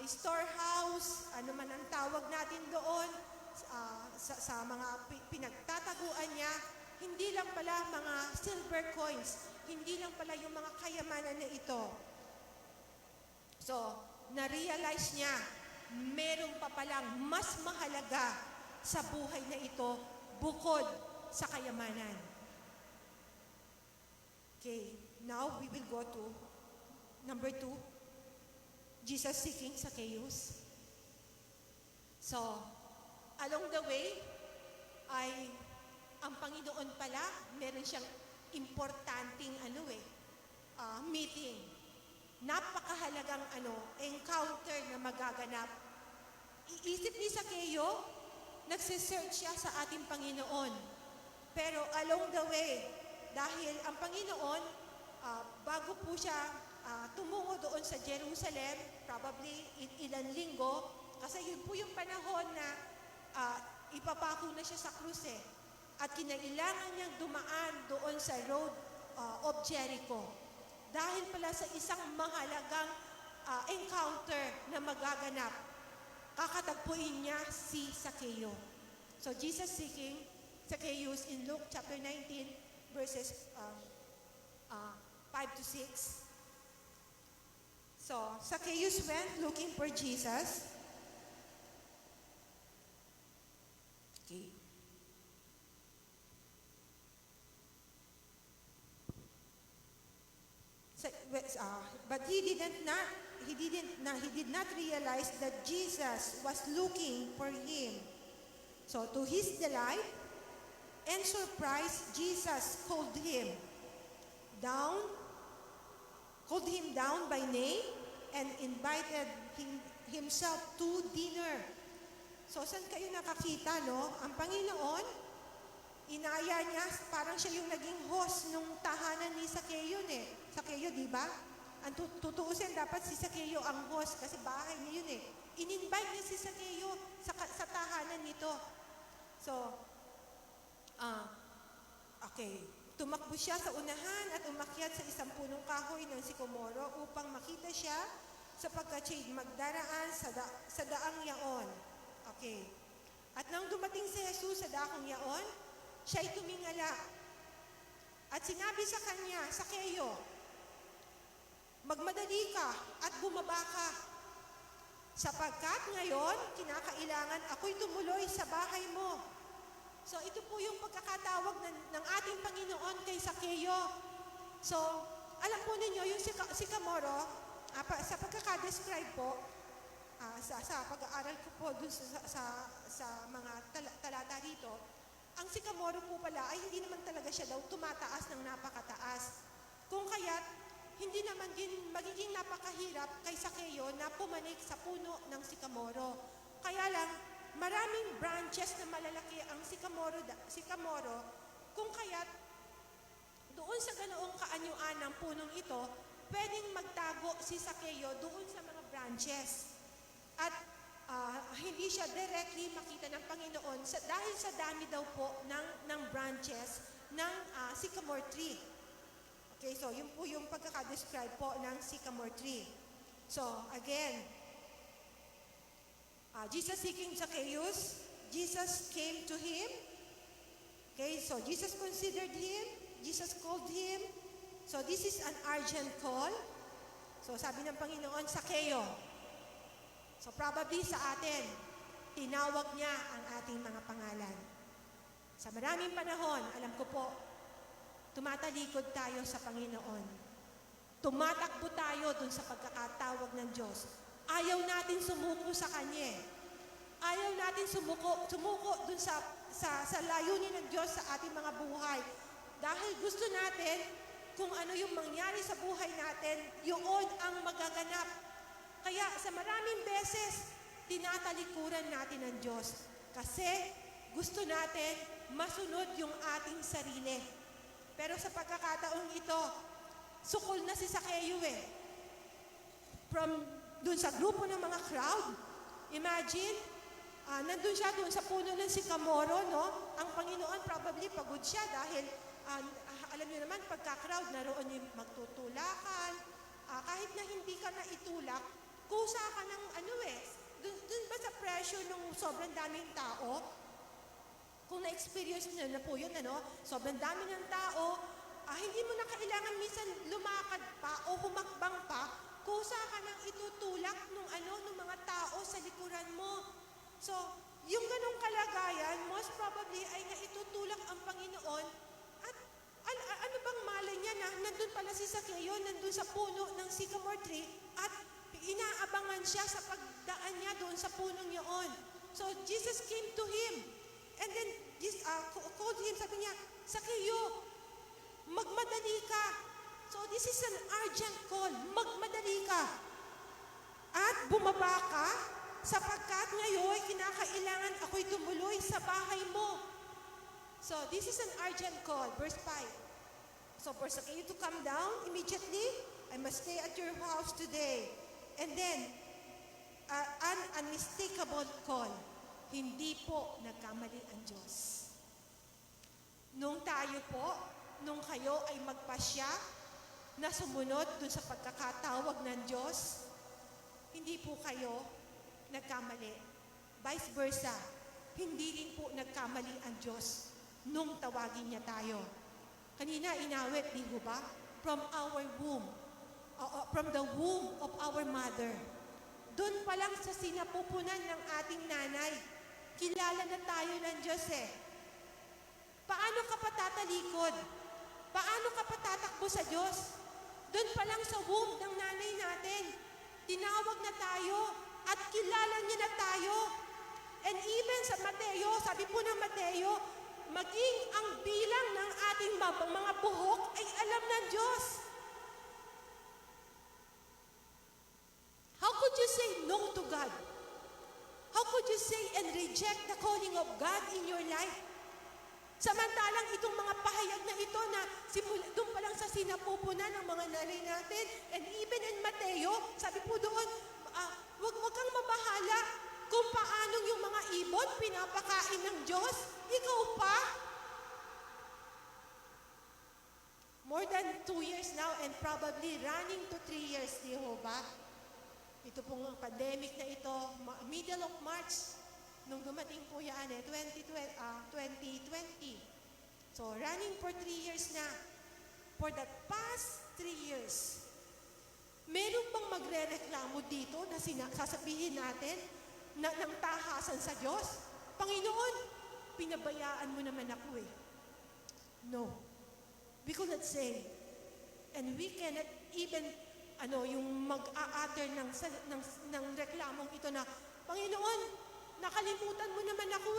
storehouse, ano man ang tawag natin doon, sa mga pinagtataguan niya, hindi lang pala mga silver coins, hindi lang pala yung mga kayamanan na ito. So, na-realize niya, meron pa palang mas mahalaga sa buhay na ito bukod sa kayamanan. Okay, now we will go to number 2, Jesus seeking Zacchaeus. So, along the way, ay ang Panginoon pala, meron siyang importanteng meeting. Napakahalagang encounter na magaganap. Iisip ni Zacchaeo, nagsisearch siya sa ating Panginoon. Pero along the way, dahil ang Panginoon, bago po siya tumungo doon sa Jerusalem, probably ilang linggo, kasi yun po yung panahon na ipapako na siya sa krus at kinailangan niyang dumaan doon sa road of Jericho. Dahil pala sa isang mahalagang encounter na magaganap, kakatagpuin niya si Zacchaeo. So Jesus seeking Zacchaeus in Luke chapter 19 verses 5 to 6. So Zacchaeus went looking for Jesus. Okay. But he did not realize that Jesus was looking for him. So to his delight and surprise, Jesus called him down by name and invited himself to dinner. So saan kayo nakakita, no? Ang Panginoon, inaya niya, parang siya yung naging host nung tahanan ni Zacchaeus Zacchaeus, di ba? Ang tutuusin, dapat si Zacchaeus ang host kasi bahay niya yun In-invite niya si Zacchaeus sa tahanan nito. So, okay. Tumakbo siya sa unahan at umakyat sa isang punong kahoy ng sikomoro upang makita siya sapagkat siya'y magdaraan sa daang yaon. Okay. At nang dumating si Jesus sa daang yaon, siya'y tumingala. At sinabi sa kanya, Zacchaeus, magmadali ka at bumaba ka. Sapagkat ngayon, kinakailangan ako'y tumuloy sa bahay mo. So, ito po yung pagkakatawag ng ating Panginoon kay Zacchaeus. So, alam po ninyo, yung sikamoro, sa pagkakadescribe po, sa pag-aaral ko po dun sa mga talata rito, ang sikamoro po pala ay hindi naman talaga siya daw tumataas ng napakataas. Kung kaya't, hindi naman magiging napakahirap kay Zacchaeus na pumanik sa puno ng sikamoro. Kaya lang, maraming branches na malalaki ang sikamoro, kung kaya't doon sa ganoong kaanyuan ng punong ito, pwedeng magtago si Sakeo doon sa mga branches. At hindi siya directly makita ng Panginoon dahil sa dami daw po ng branches ng sycamore tree. Okay, so yun po yung pagkakadescribe po ng sycamore tree. So, again, Jesus seeking Zacchaeus, Jesus came to him. Okay, so Jesus considered him, Jesus called him. So this is an urgent call. So sabi ng Panginoon, Zacchaeo. So probably sa atin, tinawag niya ang ating mga pangalan. Sa maraming panahon, alam ko po, tumatalikod tayo sa Panginoon. Tumatakbo tayo dun sa pagkakatawag ng Diyos. Ayaw natin sumuko sa Kanya. Ayaw natin sumuko dun sa layunin ng Diyos sa ating mga buhay. Dahil gusto natin, kung ano yung mangyari sa buhay natin, yun ang magaganap. Kaya sa maraming beses, tinatalikuran natin ang Diyos. Kasi gusto natin masunod yung ating sarili. Pero sa pagkakataong ito, sukol na si Zacchaeus From dun sa grupo ng mga crowd, imagine, nandun siya dun sa puno ng sikamoro, no? Ang Panginoon probably pagod siya dahil alam niyo naman, pagka-crowd, naroon yung magtutulakan. Kahit na hindi ka na itulak, kusa ka ng dun ba sa pressure ng sobrang daming tao? Kung na-experience niyo na po yun, sobrang dami ng tao, hindi mo na kailangan minsan lumakad pa o humakbang pa, kusa ka nang itutulak ng mga tao sa likuran mo. So, yung ganong kalagayan, most probably ay naitutulak ang Panginoon at ano bang malay niya na nandun pala si Zacchaeus, nandun sa puno ng sycamore tree at inaabangan siya sa pagdaan niya doon sa punong yun. So, Jesus came to him and then called him, sabi niya, Zacchaeus, magmadali ka. So, this is an urgent call. Magmadali ka. At bumaba ka sapagkat ngayon kinakailangan ako'y tumuloy sa bahay mo. So, this is an urgent call. Verse 5. So, for Zacchaeus to come down immediately, I must stay at your house today. And then, an unmistakable call. Hindi po nagkamali ang Diyos. Nung kayo ay magpasya na sumunod dun sa pagkakatawag ng Diyos, hindi po kayo nagkamali. Vice versa, hindi rin po nagkamali ang Diyos nung tawagin niya tayo. Kanina inawit, di ba? From our womb, from the womb of our mother. Doon pa lang sa sinapupunan ng ating nanay, kilala na tayo ng Diyos Paano ka patatalikod? Paano ka patatakbo sa Diyos? Doon pa lang sa womb ng nanay natin, tinawag na tayo at kilala niya na tayo. And even sa Mateo, sabi po ng Mateo, maging ang bilang ng ating mga buhok ay alam ng Diyos. How could you say no to God? How could you say and reject the calling of God in your life? Samantalang itong mga pahayag na ito na doon pa lang sa sinapupunan ng mga nanay natin, and even in Mateo, sabi po doon, wag kang mabahala kung paano yung mga ibon pinapakain ng Diyos. Ikaw pa. More than 2 years now and probably running to 3 years, Jehovah. Ito pong pandemic na ito, middle of March, nung dumating po yan 2020. So, running for 3 years na. For the past 3 years, meron bang magre-reklamo dito na sasabihin natin na ng tahasan sa Diyos? Panginoon, pinabayaan mo naman ako No. We could not say. And we cannot even yung mag-a-utter ng reklamong ito na, Panginoon, nakalimutan mo naman ako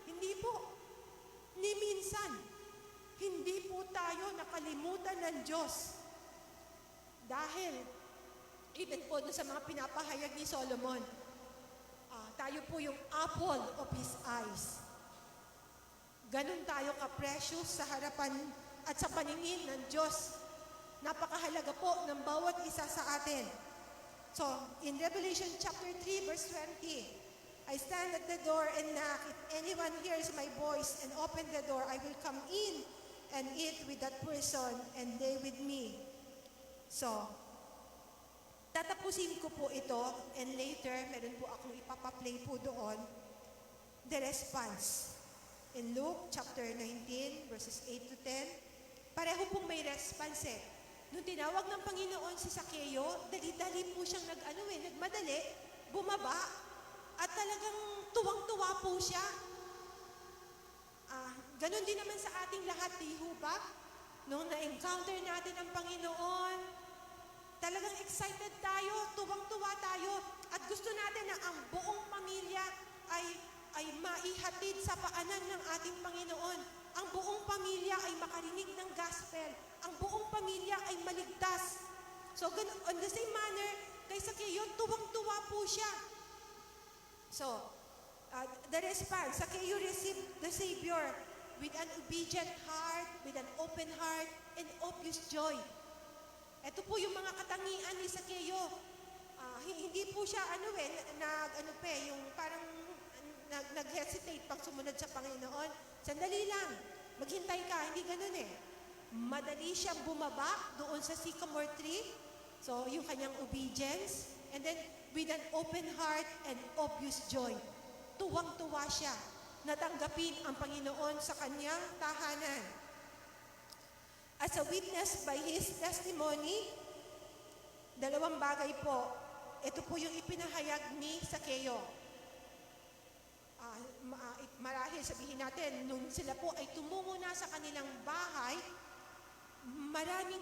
Hindi po. Ni minsan, hindi po tayo nakalimutan ng Diyos. Dahil, even po sa mga pinapahayag ni Solomon, tayo po yung apple of His eyes. Ganun tayo ka-precious sa harapan at sa paningin ng Diyos. Napakahalaga po ng bawat isa sa atin. So, in Revelation chapter 3, verse 20, I stand at the door and knock. If anyone hears my voice and open the door, I will come in and eat with that person and they with me. So, tatapusin ko po ito and later, meron po akong ipapaplay po doon, the response. In Luke chapter 19, verses 8 to 10, pareho pong may response eh. Nung tinawag ng Panginoon si Zaccheo, dali-dali po siyang nagmadali, bumaba, at talagang tuwang-tuwa po siya. Ganon din naman sa ating lahat, di ho ba? Nung na-encounter natin ang Panginoon, talagang excited tayo, tuwang-tuwa tayo, at gusto natin na ang buong pamilya ay maihatid sa paanan ng ating Panginoon. Ang buong pamilya ay makarinig ng gospel. Ang buong pamilya ay maligtas. So, on the same manner, kay Zaccheo, tuwang-tuwa po siya. So, the response, Zaccheo received the Savior with an obedient heart, with an open heart, and obvious joy. Ito po yung mga katangian ni Zaccheo. Hindi po siya, yung parang nag-hesitate pag sumunod sa Panginoon. Sandali lang, maghintay ka, hindi ganun eh. Madali siyang bumaba doon sa sycamore tree. So, yung kanyang obedience. And then, with an open heart and obvious joy. Tuwang-tuwa siya. Natanggapin ang Panginoon sa kanyang tahanan. As a witness by his testimony, dalawang bagay po. Ito po yung ipinahayag ni Zaccheo. Marahil sabihin natin, nung sila po ay tumungo na sa kanilang bahay, maraming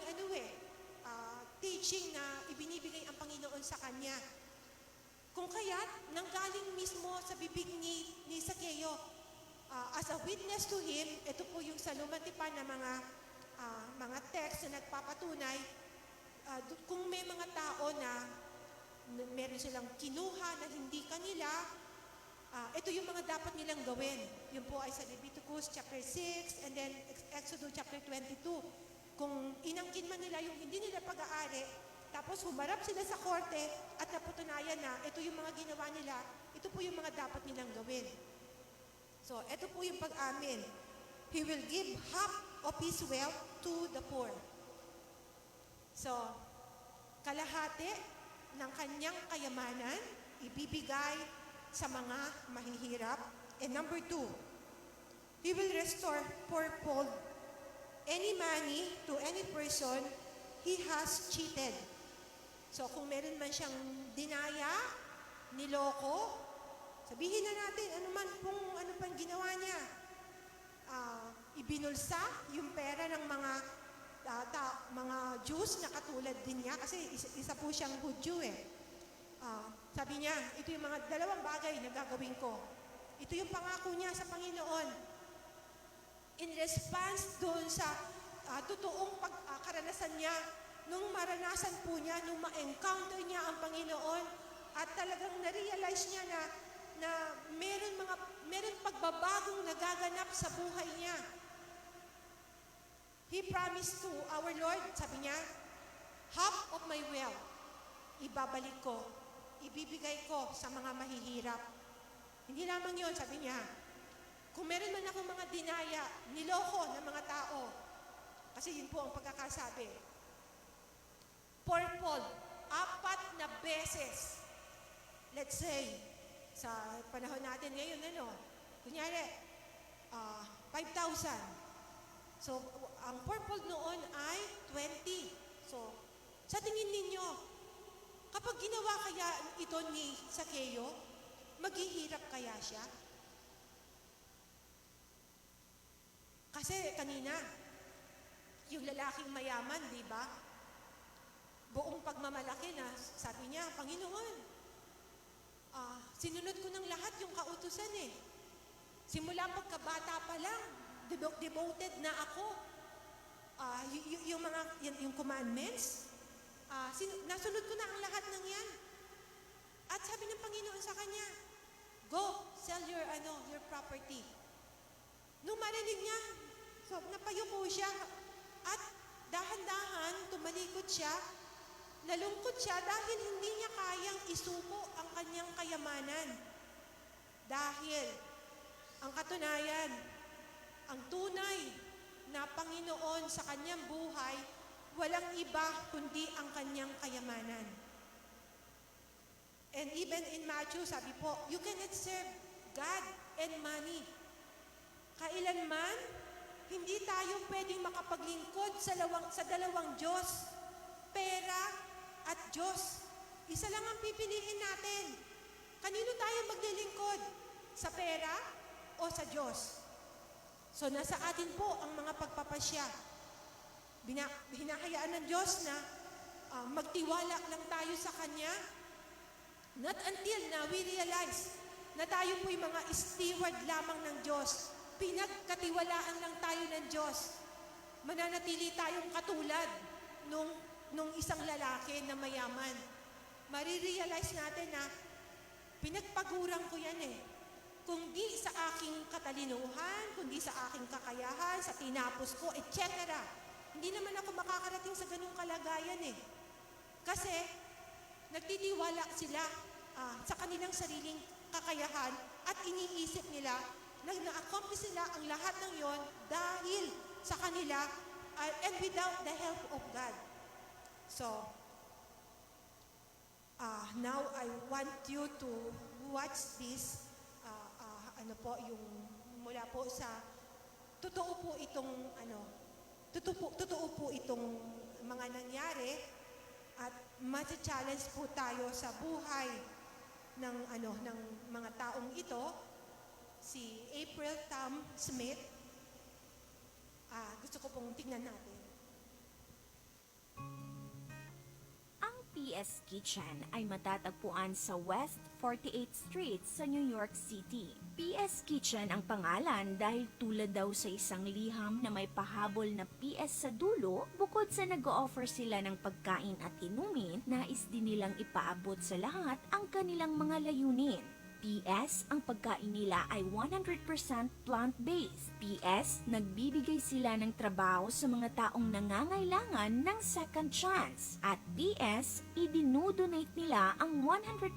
teaching na ibinibigay ang Panginoon sa kanya. Kung kaya't, nanggaling mismo sa bibig ni Zaccheo, as a witness to him, ito po yung sa lumatipan na mga text na nagpapatunay, kung may mga tao na meron silang kinuha na hindi kanila, ito yung mga dapat nilang gawin. Yun po ay sa Leviticus chapter 6 and then Exodus chapter 22. Kung inangkin man nila yung hindi nila pag-aari, tapos humarap sila sa korte at napatunayan na ito yung mga ginawa nila, ito po yung mga dapat nilang gawin. So, ito po yung pag-amin. He will give half of his wealth to the poor. So, kalahati ng kanyang kayamanan, ibibigay sa mga mahihirap. And number 2, he will restore fourfold any money to any person he has cheated. So, kung meron man siyang dinaya, niloko, sabihin na natin, ano pang ginawa niya. Ibinulsa yung pera ng mga Jews na katulad din niya, kasi isa po siyang Hudyo eh. Sabi niya, ito yung mga dalawang bagay na gagawin ko. Ito yung pangako niya sa Panginoon. In response doon sa totoong pagkaranasan niya, nung maranasan po niya, nung ma-encounter niya ang Panginoon, at talagang na-realize niya na meron pagbabagong nagaganap sa buhay niya. He promised to our Lord, sabi niya, half of my wealth, ibabalik ko, ibibigay ko sa mga mahihirap. Hindi lamang yun, sabi niya, kung meron man ako mga dinaya, niloko ng mga tao, kasi yun po ang pagkakasabi, fourfold, 4 na beses. Let's say, sa panahon natin ngayon, kunyari, 5,000. So, ang fourfold noon ay 20. So, sa tingin ninyo, kapag ginawa kaya ito ni Zaccheo, maghihirap kaya siya? Kasi kanina, yung lalaking mayaman, di ba? Buong pagmamalaki na, sabi niya, Panginoon, sinunod ko ng lahat yung kautusan eh. Simula pagkabata pa lang, devoted na ako. Yung commandments, nasunod ko na ang lahat ng yan. At sabi ng Panginoon sa kanya, Go, sell your property. Nung marinig niya, so napayuko siya at dahan-dahan tumalikod siya. Nalungkot siya dahil hindi niya kayang isuko ang kanyang kayamanan. Dahil ang katunayan, ang tunay na Panginoon sa kanyang buhay, walang iba kundi ang kanyang kayamanan. And even in Matthew, sabi po, you cannot serve God and money. Kailanman, hindi tayo pwedeng makapaglingkod sa dalawang Diyos. Pera at Diyos. Isa lang ang pipiliin natin. Kanino tayo maglilingkod? Sa pera o sa Diyos? So nasa atin po ang mga pagpapasya. Hinahayaan ng Diyos na magtiwala lang tayo sa Kanya. Not until na we realize na tayo po'y mga steward lamang ng Diyos. Pinagkatiwalaan lang tayo ng Diyos. Mananatili tayong katulad nung isang lalaki na mayaman. Marirealize natin na pinagpagurang ko yan eh. Kung di sa aking katalinuhan, kundi sa aking kakayahan, sa tinapos ko, etc. Hindi naman ako makakarating sa ganung kalagayan eh. Kasi nagtitiwala sila sa kanilang sariling kakayahan at iniisip nila na na-accomplish nila ang lahat ng yon dahil sa kanila and without the help of God. So, now I want you to watch this, yung mula po sa, totoo po itong mga nangyari at ma-challenge po tayo sa buhay ng mga taong ito, si April Tam Smith. Gusto ko pong tingnan natin. Ang PS Kitchen ay matatagpuan sa West 48th Street sa New York City. PS Kitchen ang pangalan dahil tulad daw sa isang liham na may pahabol na PS sa dulo, bukod sa nag-o-offer sila ng pagkain at inumin, nais din nilang ipaabot sa lahat ang kanilang mga layunin. PS, ang pagkain nila ay 100% plant-based. PS, nagbibigay sila ng trabaho sa mga taong nangangailangan ng second chance. At PS, idinodonate nila ang 100%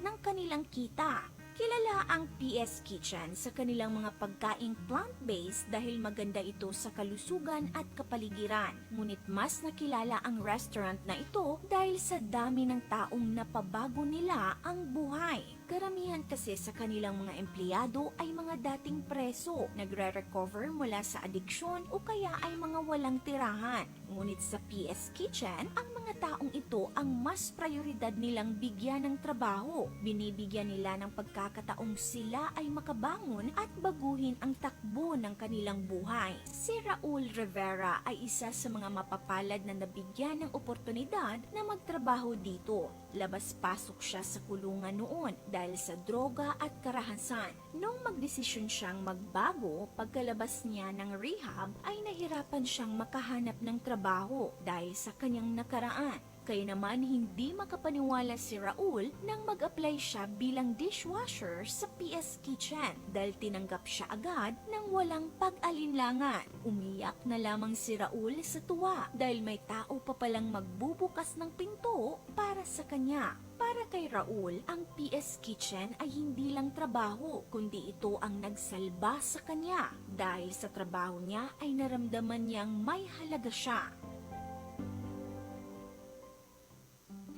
ng kanilang kita. Kilala ang PS Kitchen sa kanilang mga pagkaing plant-based dahil maganda ito sa kalusugan at kapaligiran. Ngunit mas nakilala ang restaurant na ito dahil sa dami ng taong napabago nila ang buhay. Karamihan kasi sa kanilang mga empleyado ay mga dating preso, nagre-recover mula sa adiksyon o kaya ay mga walang tirahan. Ngunit sa PS Kitchen, ang mga taong ito ang mas prioridad nilang bigyan ng trabaho. Binibigyan nila ng pagkakataong sila ay makabangon at baguhin ang takbo ng kanilang buhay. Si Raul Rivera ay isa sa mga mapapalad na nabigyan ng oportunidad na magtrabaho dito. Labas-pasok siya sa kulungan noon dahil sa droga at karahasan. Nung magdesisyon siyang magbago, pagkalabas niya ng rehab ay nahirapan siyang makahanap ng trabaho dahil sa kanyang nakaraan. Kaya naman hindi makapaniwala si Raul nang mag-apply siya bilang dishwasher sa PS Kitchen dahil tinanggap siya agad ng walang pag-alinlangan. Umiyak na lamang si Raul sa tuwa dahil may tao pa palang magbubukas ng pinto para sa kanya. Para kay Raul, ang PS Kitchen ay hindi lang trabaho, kundi ito ang nagsalba sa kanya. Dahil sa trabaho niya ay naramdaman niyang may halaga siya.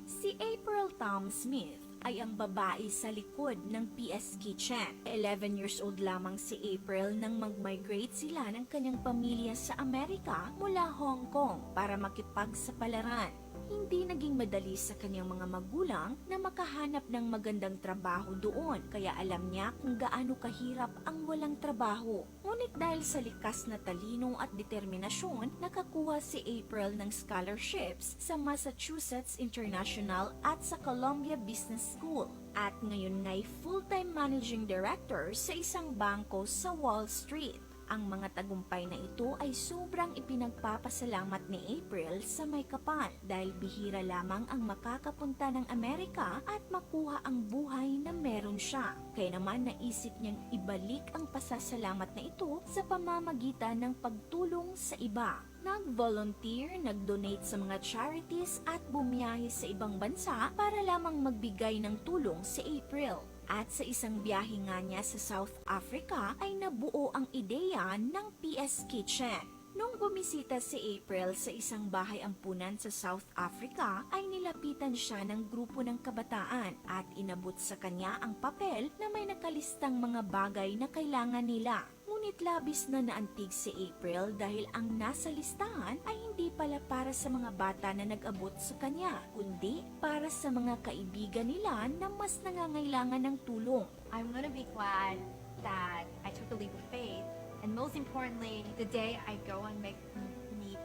Si April Tom Smith ay ang babae sa likod ng PS Kitchen. 11 years old lamang si April nang mag-migrate sila ng kanyang pamilya sa Amerika mula Hong Kong para makipagsapalaran. Hindi naging madali sa kanyang mga magulang na makahanap ng magandang trabaho doon, kaya alam niya kung gaano kahirap ang walang trabaho. Ngunit dahil sa likas na talino at determinasyon, nakakuha si April ng scholarships sa Massachusetts International at sa Columbia Business School. At ngayon nga'y full-time managing director sa isang bangko sa Wall Street. Ang mga tagumpay na ito ay sobrang ipinagpapasalamat ni April sa may kapal dahil bihira lamang ang makakapunta ng Amerika at makuha ang buhay na meron siya. Kaya naman naisip niyang ibalik ang pasasalamat na ito sa pamamagitan ng pagtulong sa iba. Nag-volunteer, nag-donate sa mga charities at bumiyahe sa ibang bansa para lamang magbigay ng tulong si April. At sa isang biyahe nga niya sa South Africa ay nabuo ang ideya ng PS Kitchen. Nung bumisita si April sa isang bahay ampunan sa South Africa, ay nilapitan siya ng grupo ng kabataan at inabot sa kanya ang papel na may nakalistang mga bagay na kailangan nila. Ngunit labis na naantig si April dahil ang nasa listahan ay hindi pala para sa mga bata na nag-abot sa kanya, kundi para sa mga kaibigan nila na mas nangangailangan ng tulong. I'm going to be glad that I took a leap of faith. And most importantly, the day I go and meet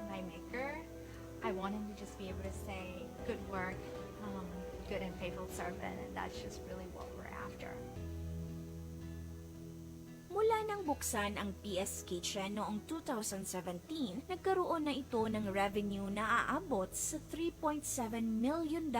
my maker, I want him to just be able to say, good work, good and faithful servant. And that's just really what we're after. Mula nang buksan ang PS Kitchen noong 2017, nagkaroon na ito ng revenue na aabot sa $3.7 million.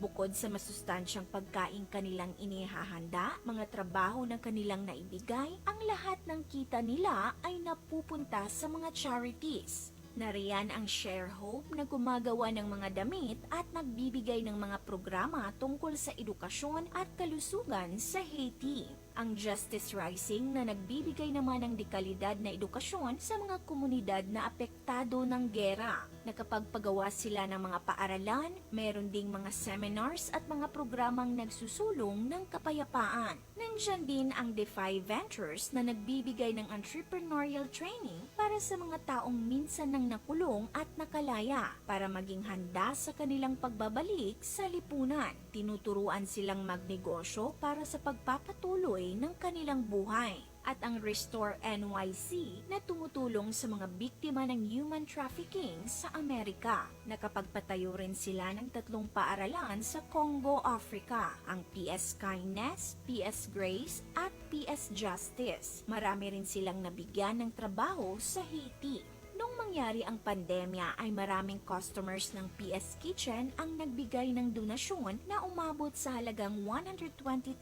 Bukod sa masustansyang pagkain kanilang inihahanda, mga trabaho na kanilang naibigay, ang lahat ng kita nila ay napupunta sa mga charities. Nariyan ang Share Hope na gumagawa ng mga damit at nagbibigay ng mga programa tungkol sa edukasyon at kalusugan sa Haiti. Ang Justice Rising na nagbibigay naman ng dekalidad na edukasyon sa mga komunidad na apektado ng gera. Nakapagpagawa sila ng mga paaralan, meron ding mga seminars at mga programang nagsusulong ng kapayapaan. Nandiyan din ang Defy Ventures na nagbibigay ng entrepreneurial training para sa mga taong minsan nang nakulong at nakalaya para maging handa sa kanilang pagbabalik sa lipunan. Tinuturuan silang magnegosyo para sa pagpapatuloy ng kanilang buhay. At ang Restore NYC na tumutulong sa mga biktima ng human trafficking sa Amerika. Nakapagpatayo rin sila ng 3 paaralan sa Congo, Africa, ang PS Kindness, PS Grace at PS Justice. Marami rin silang nabigyan ng trabaho sa Haiti. Nung mangyari ang pandemya ay maraming customers ng PS Kitchen ang nagbigay ng donasyon na umabot sa halagang $120,000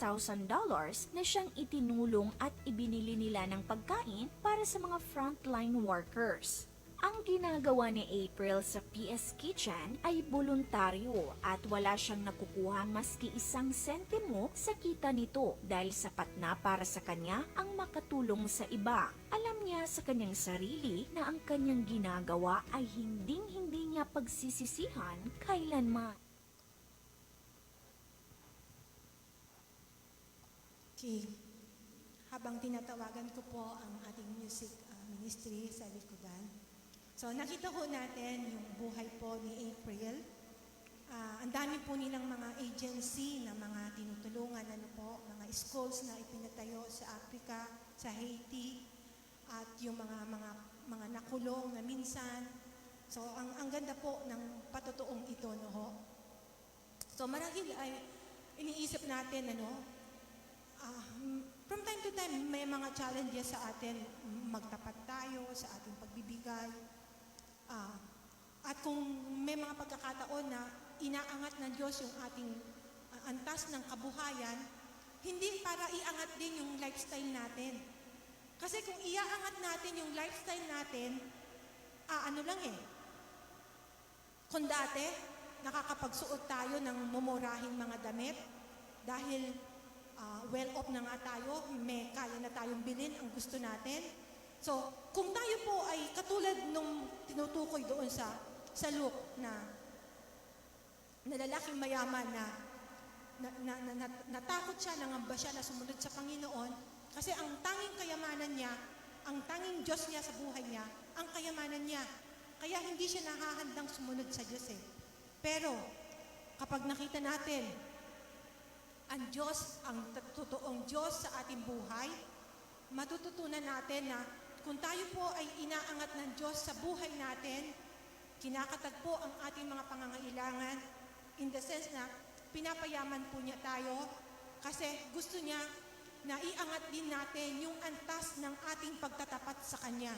na siyang itinulong at ibinili nila ng pagkain para sa mga frontline workers. Ang ginagawa ni April sa PS Kitchen ay voluntaryo at wala siyang nakukuhang maski 1 sentimo sa kita nito dahil sapat na para sa kanya ang makatulong sa iba. Alam niya sa kanyang sarili na ang kanyang ginagawa ay hinding-hindi niya pagsisisihan kailanman. Okay. Habang tinatawagan ko po ang ating music ministry sa likodan. So nakita ko natin yung buhay po ni April. Ang dami po nilang mga agency na mga tinutulungan, mga schools na ipinatayo sa Africa, sa Haiti, at yung mga nakulong na minsan. So ang ganda po ng patotoong ito, no ho. So marahil ay iniisip natin, from time to time may mga challenges sa atin, magtapat tayo sa ating pagbibigay. At kung may mga pagkakataon na inaangat ng Diyos yung ating antas ng kabuhayan, hindi para iangat din yung lifestyle natin. Kasi kung iaangat natin yung lifestyle natin, kung dati, nakakapagsuot tayo ng mumurahing mga damit dahil well-off na nga tayo, may kaya na tayong bilhin ang gusto natin. So, kung tayo po ay katulad nung tinutukoy doon sa Luke na lalaking mayaman na natakot siya, nangamba siya na sumunod sa Panginoon kasi ang tanging kayamanan niya, ang tanging Diyos niya sa buhay niya, ang kayamanan niya. Kaya hindi siya nahahandang sumunod sa Diyos eh. Pero, kapag nakita natin ang Diyos, ang totoong Diyos sa ating buhay, matututunan natin na kung tayo po ay inaangat ng Diyos sa buhay natin, kinakatagpo ang ating mga pangangailangan in the sense na pinapayaman po niya tayo kasi gusto niya na iangat din natin yung antas ng ating pagtatapat sa Kanya.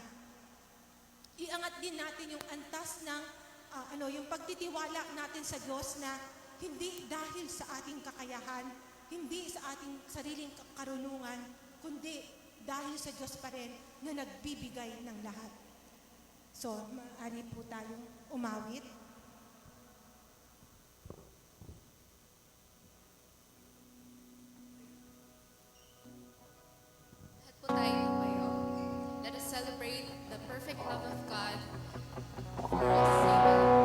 Iangat din natin yung antas ng yung pagtitiwala natin sa Diyos na hindi dahil sa ating kakayahan, hindi sa ating sariling karunungan, kundi dahil sa Diyos pa rin na nagbibigay ng lahat. So, maaari po tayong umawit. Lahat po tayo tumayo. Let us celebrate the perfect love of God for us. Amen.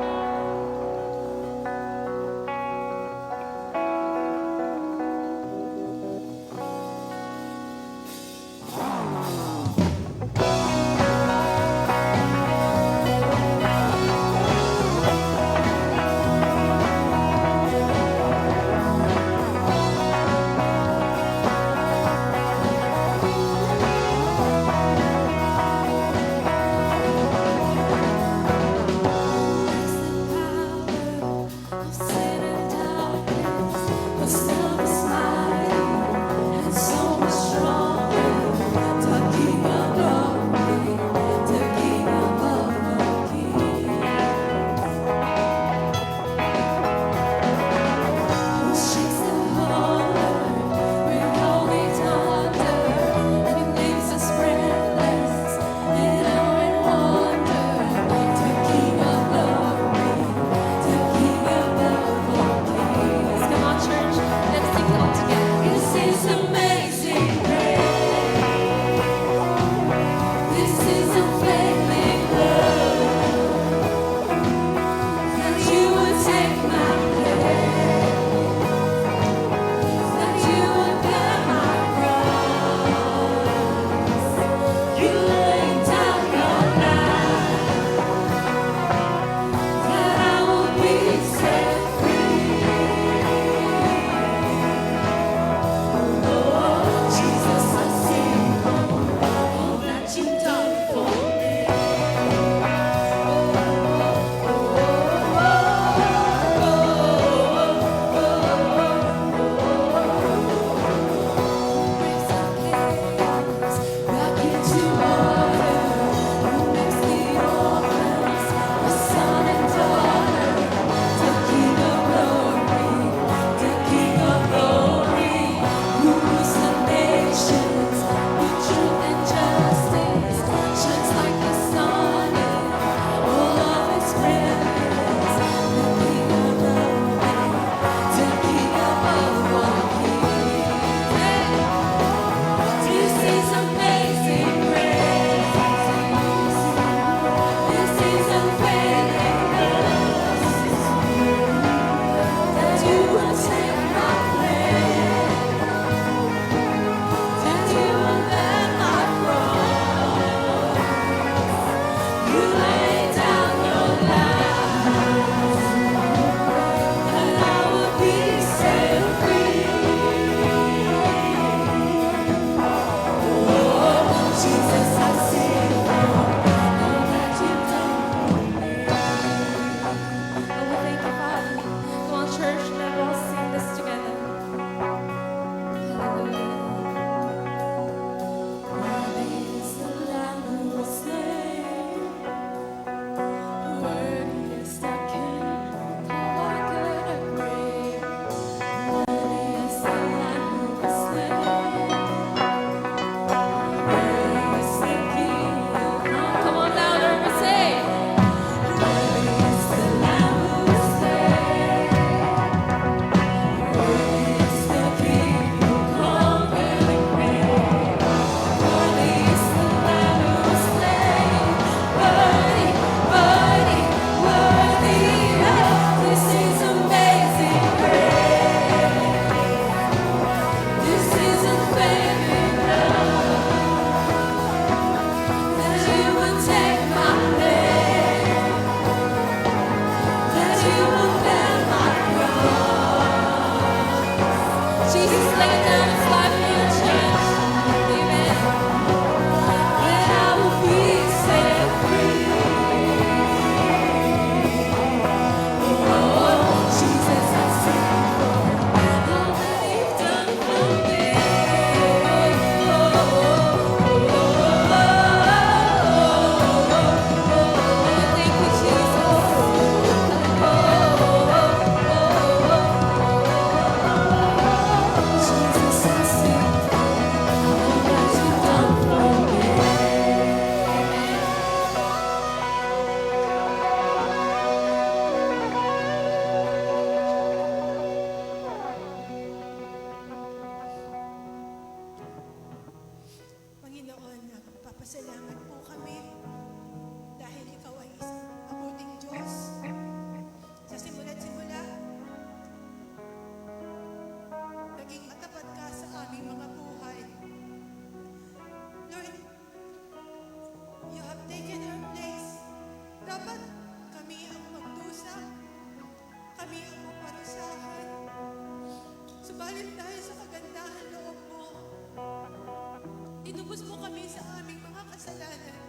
Lubos po kami sa aming mga kasalanan.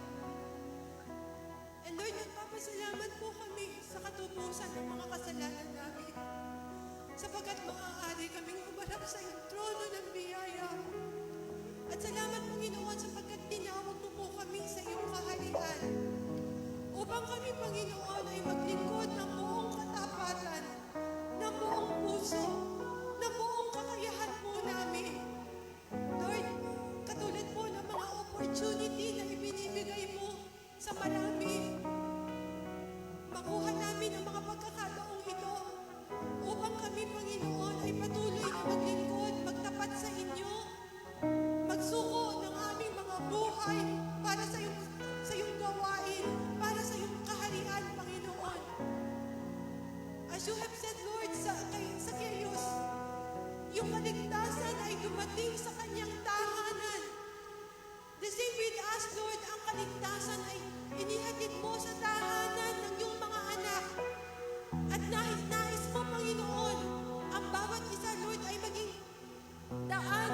And Lord, nagpapasalamat po kami sa katubusan ng mga kasalanan namin. Sapagkat maaari kaming humarap sa iyong trono ng biyaya. At salamat, Panginoon, sapagkat tinawag mo po kami sa iyong kaharian. Upang kami, Panginoon, ay maglingkod ng buong katapatan, ng buong puso, ng buong kakayahan po namin. Lord, katulad po ng mga opportunity na ibinibigay mo sa marami, makuha namin ang mga pagkakataong ito upang kami, Panginoon, ay patuloy na maglingkod, magtapat sa inyo, magsuko ng aming mga buhay para sa iyong gawain, para sa iyong kaharian, Panginoon. As you have said, Lord, sa Zacchaeus, yung kaligtasan ay dumating sa kanyang tahanan. The same with us, Lord, ang kaligtasan ay inihatid mo sa tahanan ng iyong mga anak. At nais mo, Panginoon, ang bawat isa, Lord, ay maging daan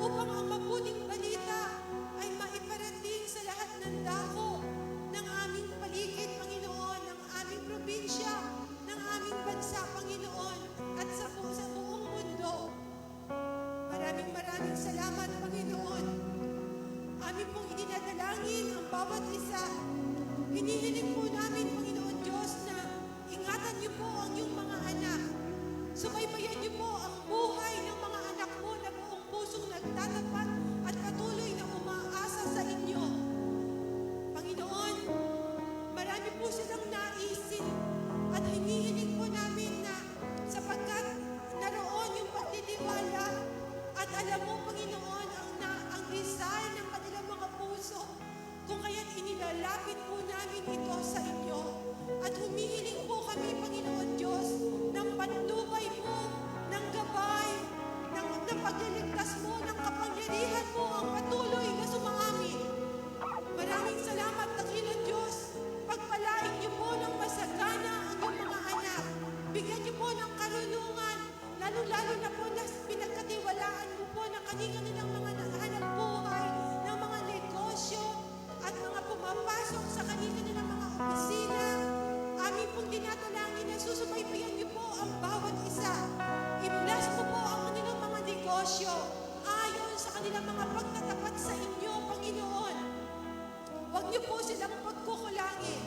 upang ang mabuting balita ay maiparating sa lahat ng dako ng aming paligid, Panginoon, ng aming probinsya, ng aming bansa, Panginoon, at sa buong mundo. Maraming salamat, Panginoon. Amin pong idinadalangin ang bawat isa. Hinihiling po namin, Panginoon Diyos, na ingatan niyo po ang iyong mga anak. Subaybayan niyo po ang buhay ng mga anak mo na buong pusong nagtatapat at patuloy na umaasa sa inyo. Panginoon, marami po silang naisin at hinihiling po namin na sapagkat naroon yung pagtitiwala at alam mo, Panginoon, ang desire ng kanilang mga puso, kung kaya't inilalapit po namin ito sa inyo. At humihiling po kami, Panginoon Diyos, ng patnubay mo, ng gabay, ng pagliligtas mo, ng kapangyarihan mo ang patuloy na sumaamin. Maraming salamat, Dakilang Diyos. Pagpalain niyo po ng masagana ang iyong mga anak. Bigyan niyo po ng karunungan, lalo-lalo na po na pinagkatiwalaan mo po ng kanilang mga hanap buhay, ng mga negosyo, at mga pumapasok sa kanilang mga opisina. Amin pong tinatalangin na susubaybayan niyo po ang bawat isa. I-bless mo po ang kanilang mga negosyo ayon sa kanilang mga pagtatapat sa inyo, Panginoon. Huwag niyo po silang pagkukulangin.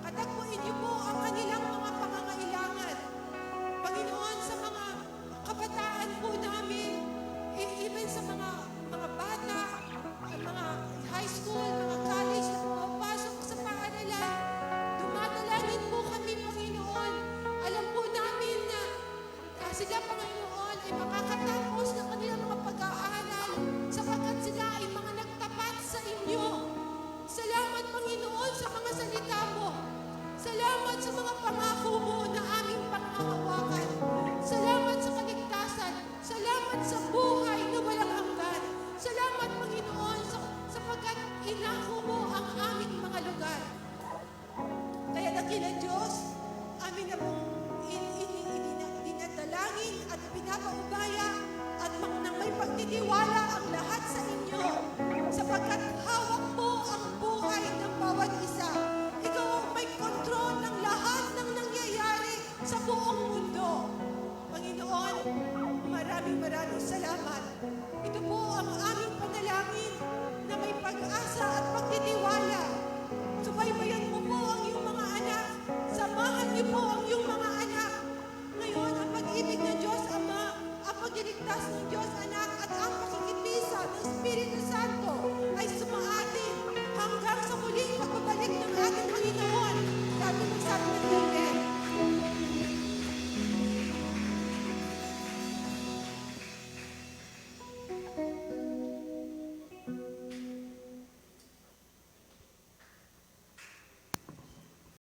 Katagpuin niyo po ang kanilang mga pangangailangan. Panginoon, sa mga kabataan po namin, even sa mga bata, mga high school, mga college na pumapasok sa paaralan, dumadalangin po kami, Panginoon. Alam po namin na sila, Panginoon, ay makakatapos ng kanilang mga pag-aaral sapagkat sila ay mga nagtapat sa inyo. Salamat, Panginoon, sa mga salita mo. Salamat sa mga pangako mo na aming panghahawakan. Salamat sa kaligtasan. Salamat sa buhay na walang hanggan. Salamat, Panginoon, sapagkat inako mo ang aming mga lugar. Kaya dakilang Diyos, amin na pong dinadalangin at pinapaubaya at nang may pagtitiwala ang lahat sa inyo sapagkat hawak mo ang buhay ng bawat isa. Ikaw ang may kontrol ng lahat ng nangyayari sa buong mundo. Panginoon, maraming salamat. Ito po ang aming panalangin na may pag-asa at pagtitiwala